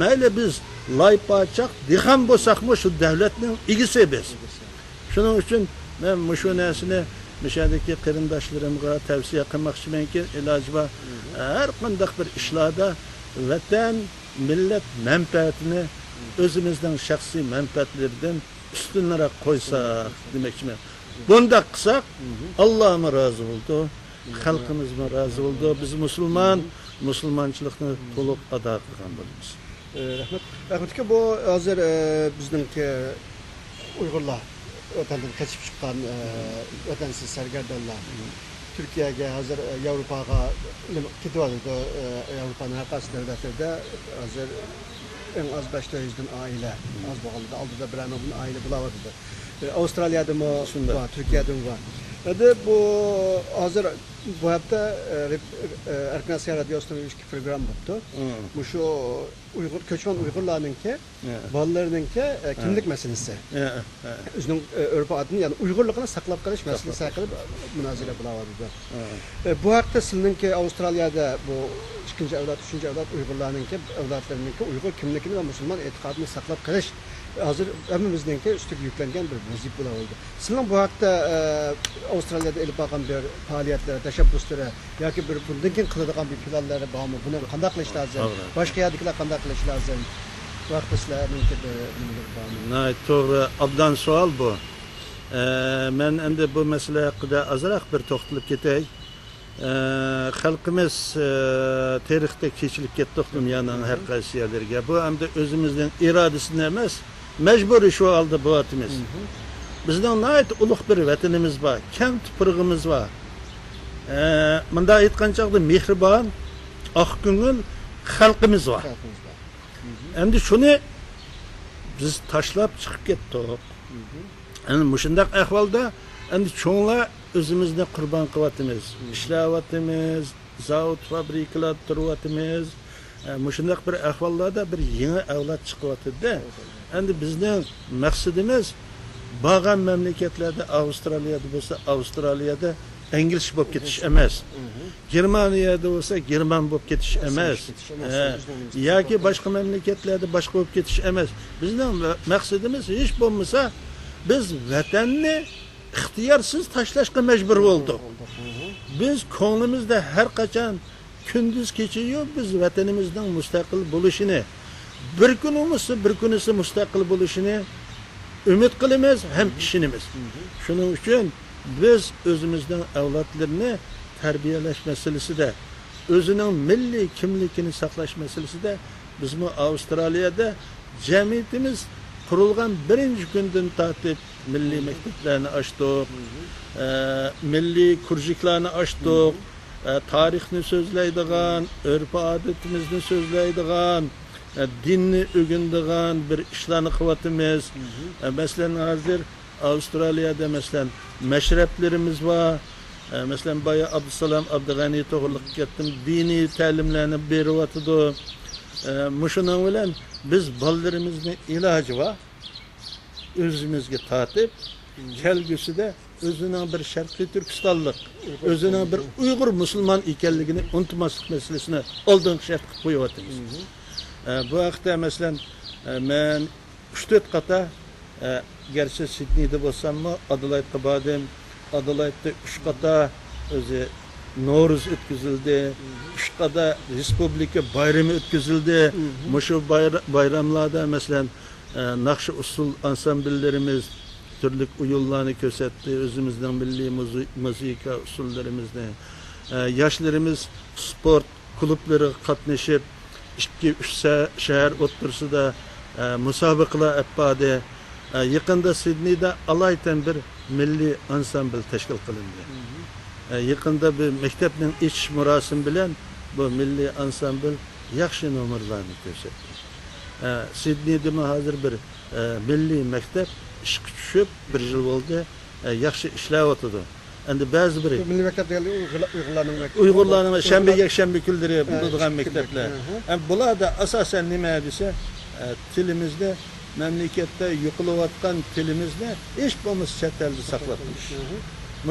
mayli biz laypaçaq dixan bo'lsaqmi şu davlatning egisi biz. Shuning uchun men shu narsani mishadagi qarindoshlarimga tavsiya qilmoqchimanki, iloji bor har qanday bir ishlarda vatan, millat manfaatini o'zimizning shaxsiy manfaatlaridan ustunroq qo'ysak demoqchiman. Bunda qilsak Allohga rozi bo'ldi. Xalqimiz razı oldu. Biz Müslümançılıkını to'liq ado qilgan bo'lamiz.
Rahmat. Rahmatki bu hozir bizningki Uyg'urlar vatandan kaçıp chiqqan vatansiz sargardonlar Türkiye'ye hozir Yevropaga ketyapti. Yevropaning har qaysi davlatlarda hozir en az 500'den aile az bo'lganda oldida bilan aile bulyapti. Avustraliyada mı var, Türkiye'de mi var? Bu hazır bu hafta Erkan Asya Radyosu'nda bir program yaptı. Bu şu Uygur, köçmen Uygurlarınki, ballarınki kimlik meselesi. Özünün örpü adını, yani Uygurluğunu saklap kalış meselesi hakkında münazire bulavadı. Bu hafta sizinki Avustralya'da bu ikinci evlat, üçüncü evlat Uygurlarınki, evlatlarınki Uygur kimlikini ve Müslüman etikadını saklap kalış hazır hepimizdeki üstü yüklengen bir vaziyet bulavadı. Sizin bu hafta Avustralya'da elip bakan bir faaliyetlere, teşebbüslere, ya ki bir bundan kılıdığan bir planlara bağımlı, bunu kandak kılış lazım, başka yerdekiler kandak kılış lazım. Bu hafta sizlerinki de bağımlı.
Ne, doğru, abdan sual bu. Ben endi bu mesele hakkında azırak bir toxtulup ketey. Halkımız tarixte keçilip ketdik dünyanın her qaysı yerlerine. Bu hem de özümüzün iradesini emas, mecburi şu aldı bu atımız. Bizden nayet uluq bir vatanımız var, kent pırığımız var. Mında aytqanchaqda mehribon, aqko'ngil xalqimiz var. Endi shuni biz tashlab chiqib ketdik. Endi mushundaq ahvolda endi cho'nglar o'zimizni qurbon qilyapmiz. Ishlayapmiz, zavod, fabrikalar turyapmiz. Mushundaq bir ahvollarda bir yangi avlod chiqyapti-da. Endi bizning maqsadimiz bağlan memleketlarda Avustraliyada bo'lsa Avustraliyada İngiliz bo'lib ketish emas. Germaniyada bo'lsa German bo'lib ketish emas. Yoki boshqa mamlakatlarda boshqa bo'lib ketish emas. Bizning maqsadimiz hech bo'lmasa biz vatanni ixtiyorsiz tashlashga majbur bo'ldik. Biz ko'nglimizda har qachon kunduz kecha yo'q, biz vatanimizning mustaqil bo'lishini, bir kunisi mustaqil bo'lishini ümid qilamiz ham ishonamiz. Shuning uchun biz o'zimizning avlodlarni tarbiyalash masalasida, o'zining milliy kimligini saqlash masalasida biz bu Avustraliyada jamiyatimiz qurilgan birinchi kundan tortib milliy maktablarni ochdik, milliy kurslarni ochdik, tarixni so'zlaydigan, urf-odatimizni so'zlaydigan, dinni o'rganadigan bir ishlarni qilyapmiz. Masalan, hozir Avustraliyada masalan mashrablarimiz var. Masalan Baya Abdusalom Abdug'ani to'g'riliq ketdim, diniy ta'limlarni beryapti. Mushuning bilan biz bolalarimizni iloji va o'zimizga tortib, kelgusida o'zining bir Sharqiy Turkistonlik, o'zining bir Uyg'ur musulmon ekanligini unutmaslik masalasini oldin shart qilib qo'yapmiz. Bu haqda masalan men 3-4 qata gerçi Sydney'de bo'lsam-mu, Adelaide'ga bordim. Adelaide'da 3 qata o'zi Novruz o'tkazildi. 3 qata Respublika bayrami o'tkazildi. Mushu bayramlarda masalan naqsh usul ansambllerimiz turli o'yinlarni ko'rsatdi, o'zimizning milliy musiqa usullarimizni. Yoshlarimiz sport klublari qatnashib 2-3 shahar o'rtasida musobaqalar o'tdi. Yaqında Sydney'de alaydan bir milliy ansambl tashkil qilindi. Yaqında bir maktabning iç murosim bilan bu milliy ansambl yaxshi nomerlarni ko'rsatdi. Sydney'de hozir bir milliy maktab ishga tushib 1 yil bo'ldi, yaxshi ishlayapti. Endi ba'zi bir
milliy maktab
Uyg'urlarning shanba yakshanba kunlari bo'ladigan maktablar. Bularda asosan nima desa, tilimizda memlekette yo'qolayotgan tilimizni hech bo'lmasa chet elda saqlab qolish.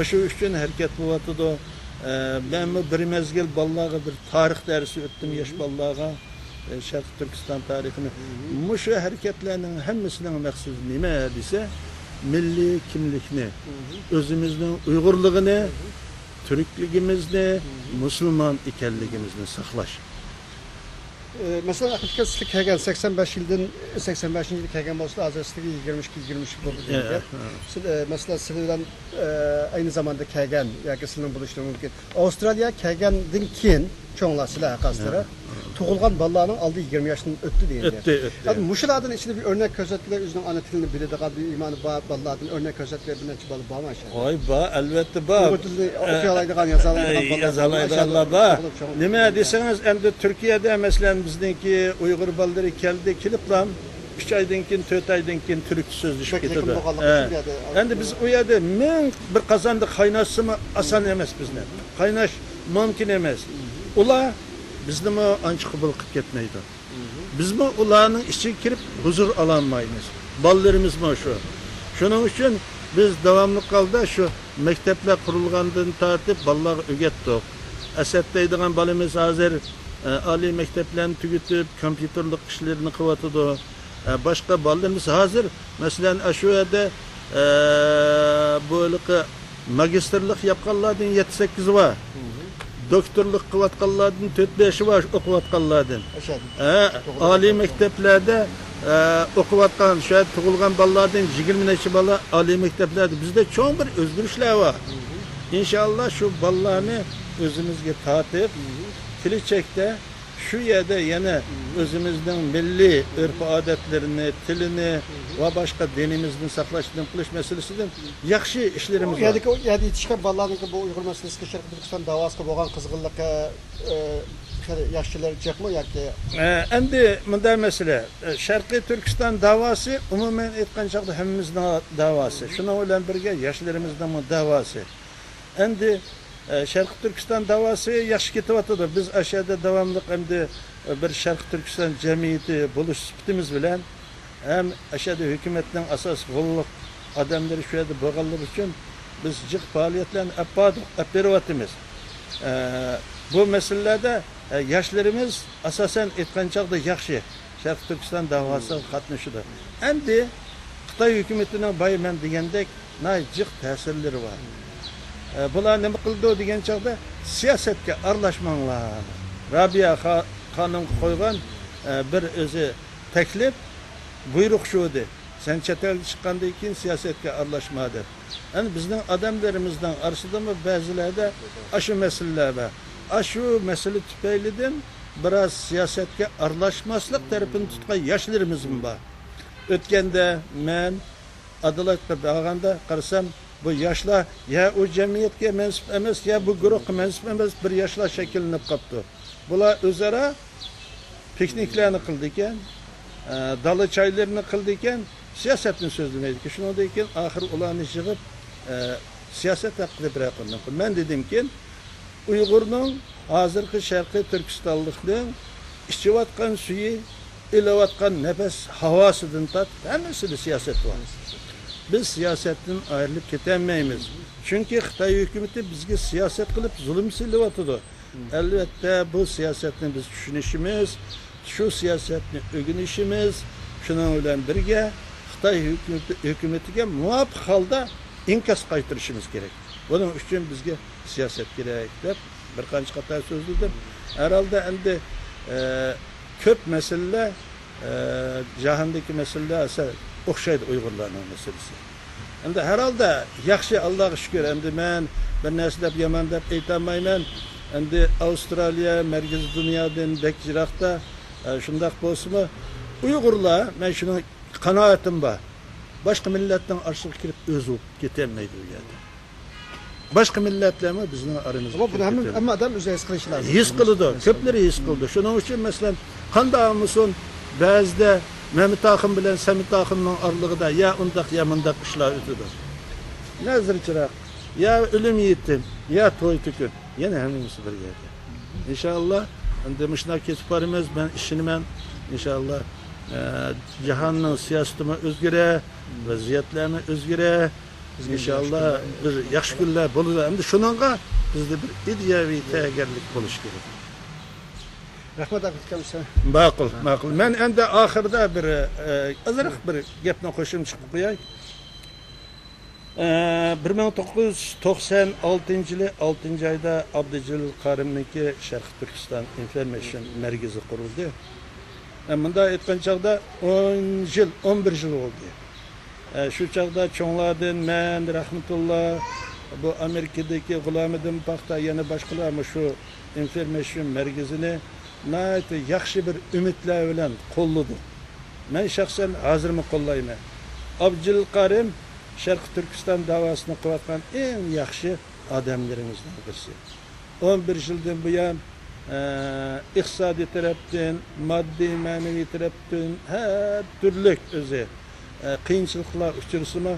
Shu uchun harakat bo'lyapti. Ben bir mezgil bolalarga bir tarix darsi o'tdim, yosh bolalarga Sharqiy Turkiston tarixini. Shu harakatlarning hammasining maqsadi nima desa, milliy kimlikni, o'zimizning Uyg'urligini, Türkligimizni, musulmon ekanligimizni saqlash.
Mesela hakikaten sizlik kelgan 85 yıldan 85 yıl kelgan bo'lsa, hozir sizlik 22 bo'ldi. Mesela sizdan aynı zamanda kelgan yoki sizning bo'lishinglar mumkin. Avstraliya kelgandan keyin cho'nglar sizlar qasdlari tug'ilgan bolalarning oldi 20 yoshdan o'tdi deyildi.
O'tdi.
Yani muşulardan içinde bir örnek gözetkiler özünün ana tilini biladigan bir imanı bolalardan örnek gözetkiler bir neçe balı bağlı aşağı.
Oy ba, elbette ba.
Bu tilini okuyalaydigan,
yazalaydiganlar ba. Nima deseniz endi Türkiye'de mesela bizdeki Uygur balaları keldi, keliplam 3 aydan keyin 4 aydan keyin türkçe söyleshib
Pek yakın
ketadi.
bo'lganligi shu yerda.
Endi biz u yerda ming bir qozonda qaynashimi oson emas bizni. Qaynash mumkin emas. Ular bizni ancha qabul qilib ketmaydi. Bizmi ularning ichiga kirib huzur ololmaymiz. Bolalarimiz shu. Shuning uchun biz davomli holda shu maktablar qurilgandan tortib bolalarga o'rgatdik. Asad deydigan bolamiz hozir oliy maktablarni tugatib, kompyuterlik ishlarni qilyotdi. Boshqa bolalarimiz hozir masalan shu yerda bo'liqi magistrlik yapganlardan 7-8 var. Doktorluk qilayotganlardan 4-5 var o'qiyotganlardan. Oliy maktablarda o'qiyotgan, shu yerda tug'ilgan bolalardan 20 necha bola oliy maktablarda bizda cho'ng bir o'zgarishlar bor. İnşallah şu bolalarni o'zimizga tortib, kelajakda şu yerda yana o'zimizning milliy urf-odatlarini, tilini va boshqa dinimizni saqlashdan qilish masalasidan yaxshi ishlarimiz bor.
Yerda yetishgan bolalarning bu Uyg'ur masalasiga Sharq Turkiston davosiga bo'lgan qiziqarlikka yaxshilar chiqmi yoki
endi bunday masala Sharqiy Turkiston davosi umuman aytgan chog'da hammamizning davosi. Shuning bilan birga yoshlarimizning davosi. Endi Sharqiy Turkiston davosi yaxshi ketyapti. Biz aşağıda davomli endi bir Sharqiy Turkiston jamiyati bo'lish sifatimiz bilan ham aşağıda hukumatning asos qo'lliq odamlari shu yerda bo'lganligi uchun biz jiq faoliyatlarni olib beryapmiz. Bu masalalarda yoshlarimiz asosan aytgan chog'da yaxshi Sharqiy Turkiston davosiga qatnashadi. Endi Xitoy hukumatining bayman degandek jiq ta'sirlari bor. Bular nima qildi degan chog'da siyosatga aralashmanglar. Rabia xonim qo'ygan bir o'zi taklif buyruq shu edi. Sen chet elga chiqqandan keyin siyosatga aralashma deb. Endi bizning odamlarimizdan orasida ba'zilarda shu masalalar bor. Shu masala tufaylidan biroz siyosatga aralashmaslik tarafini tutgan yoshlarimiz bor. O'tganda men adolatga bag'anda qarasam bu yoshlar ya o jamiyatga mansub emas, ya bu guruhga mansub emas bir yoshlar shakllanib qoldi. Bular o'zaro pikniklarni qildi ekan, dala choylarni qildi ekan, siyosatni so'zlamaydi ekan. Shundan keyin oxir ularni yig'ib siyosat haqida bir gapirdim. Men dedimki, Uyg'urning hozirgi Sharqiy Turkistonlikning ichayotgan suyi, ilayotgan nafas havosidan tortib hammasida siyosat bor. Biz siyasetten ayrılıp ketemeyiz. Çünkü Xitoy hükümeti bizge siyaset kılıp zulüm silyapti. Elbette bu siyasetini biz düşünüşümüz, şu siyasetini ögünüşümüz, şunun bilan birge Xitoy hükümetiga muvafiq holda inkas qaytarishimiz kerak. Bunun için bizge siyaset kerak deb bir qancha qator so'zladim. Herhalde endi ko'p masalalar jahondagi masalalar o'xshaydi Uyg'urlarning masalasi. Endi herhalde yaxshi Allohga shukr. Endi men bir narsa deb yomon deb aytolmayman. Endi Avstraliya, Markaziy dunyodan bek jiroqda shundaq bo'lsa-mu, Uyg'urlar men shuni qanoatim bor. Boshqa millatning orasiga kirib o'zi ketelmaydi u yerda. Boshqa millatlarmi bizning aramizda.
Hamma odam o'zi his qilishi lozim.
His qiladi, ko'plari his qildi. Shuning uchun masalan, qanday bo'lsin, ba'zida Mehmet Akın bilen Semit Akın'ın aralığında ya undaq ya mundaq işler ötüdür. Nazır çırak, ya ölüm yiğittim, ya toy tükür. Yine hemimiz bir yerde. İnşallah, demişler ki süperimiz, ben işini ben inşallah cihanın siyasetime özgüre, vaziyetlerime özgüre, inşallah bir yaxşı günler bulur. Hem de şununla bizde bir ideyavi tayyorgarlik buluş gerek.
Rahmat akıtkamsa.
Ma'qul, ma'qul. Men endi oxirida bir azroq bir gapni qo'shib chiqib qo'yay. 1996-yili 6-oyda Abdujalil Qarimniki Sharqiy Turkiston Information markazi qurildi. Bunda aytgan chog'da 10 yil, 11 yil bo'ldi. Shu chog'da cho'nglardan men rahmatulloh bu Amerikadagi G'ulomidin paxta yana boshqalar shu Information markazini yaxshi bir umidlar bilan qo'lladi. Men shaxsan hozirmi qo'llayman. Abdujalil Qarim Sharqiy Turkiston davosini qilayotgan eng yaxshi odamlarimizdan birisi. 11 yildan buyon iqtisodiy tarafdan, moddiy, ma'naviy tarafdan har turli o'zi qiyinchiliklar uchrasimi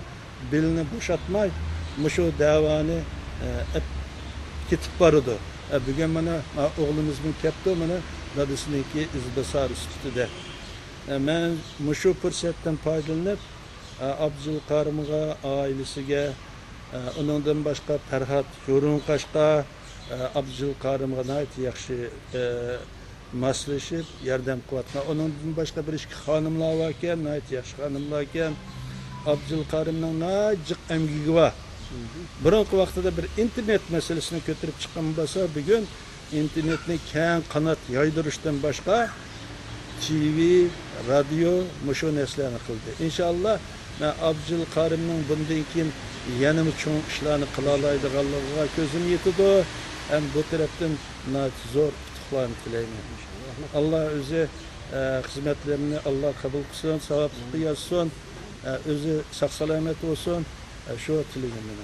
belini bo'shatmay, shu davoni ketib boradi. Bugun mana o'g'limizning katta mana dadasiniki izbasar ustida. Men shu fursatdan foydalanib Abdul Karimga, ailesiga, onundan boshqa Farhat Yo'rinqashqa, Abdul Karimga yaxshi maslashib yordam qilyapman. Onundan boshqa bir ikki xonimlar bor ekan, yaxshi xonimlar ekan. Abdul Karimning jiq amgigi bor. Birinchi vaqtida bir internet masalasini ko'tarib chiqqan bo'lsa, bugun internetni keng qanot yoydirishdan boshqa TV, radio, shu narsalarni qildi. Inshaalloh Abdul Karimning bundan keyin yanada cho'ng ishlarni qila oladiganligiga ko'zim yetadi. Ham bu tarafdan zo'r yutuqlarni tilayman. Allah o'zi xizmatlarini Allah qabul qilsin, savobli qilsin, o'zi sog' salomat bo'lsin. Shu tilayman.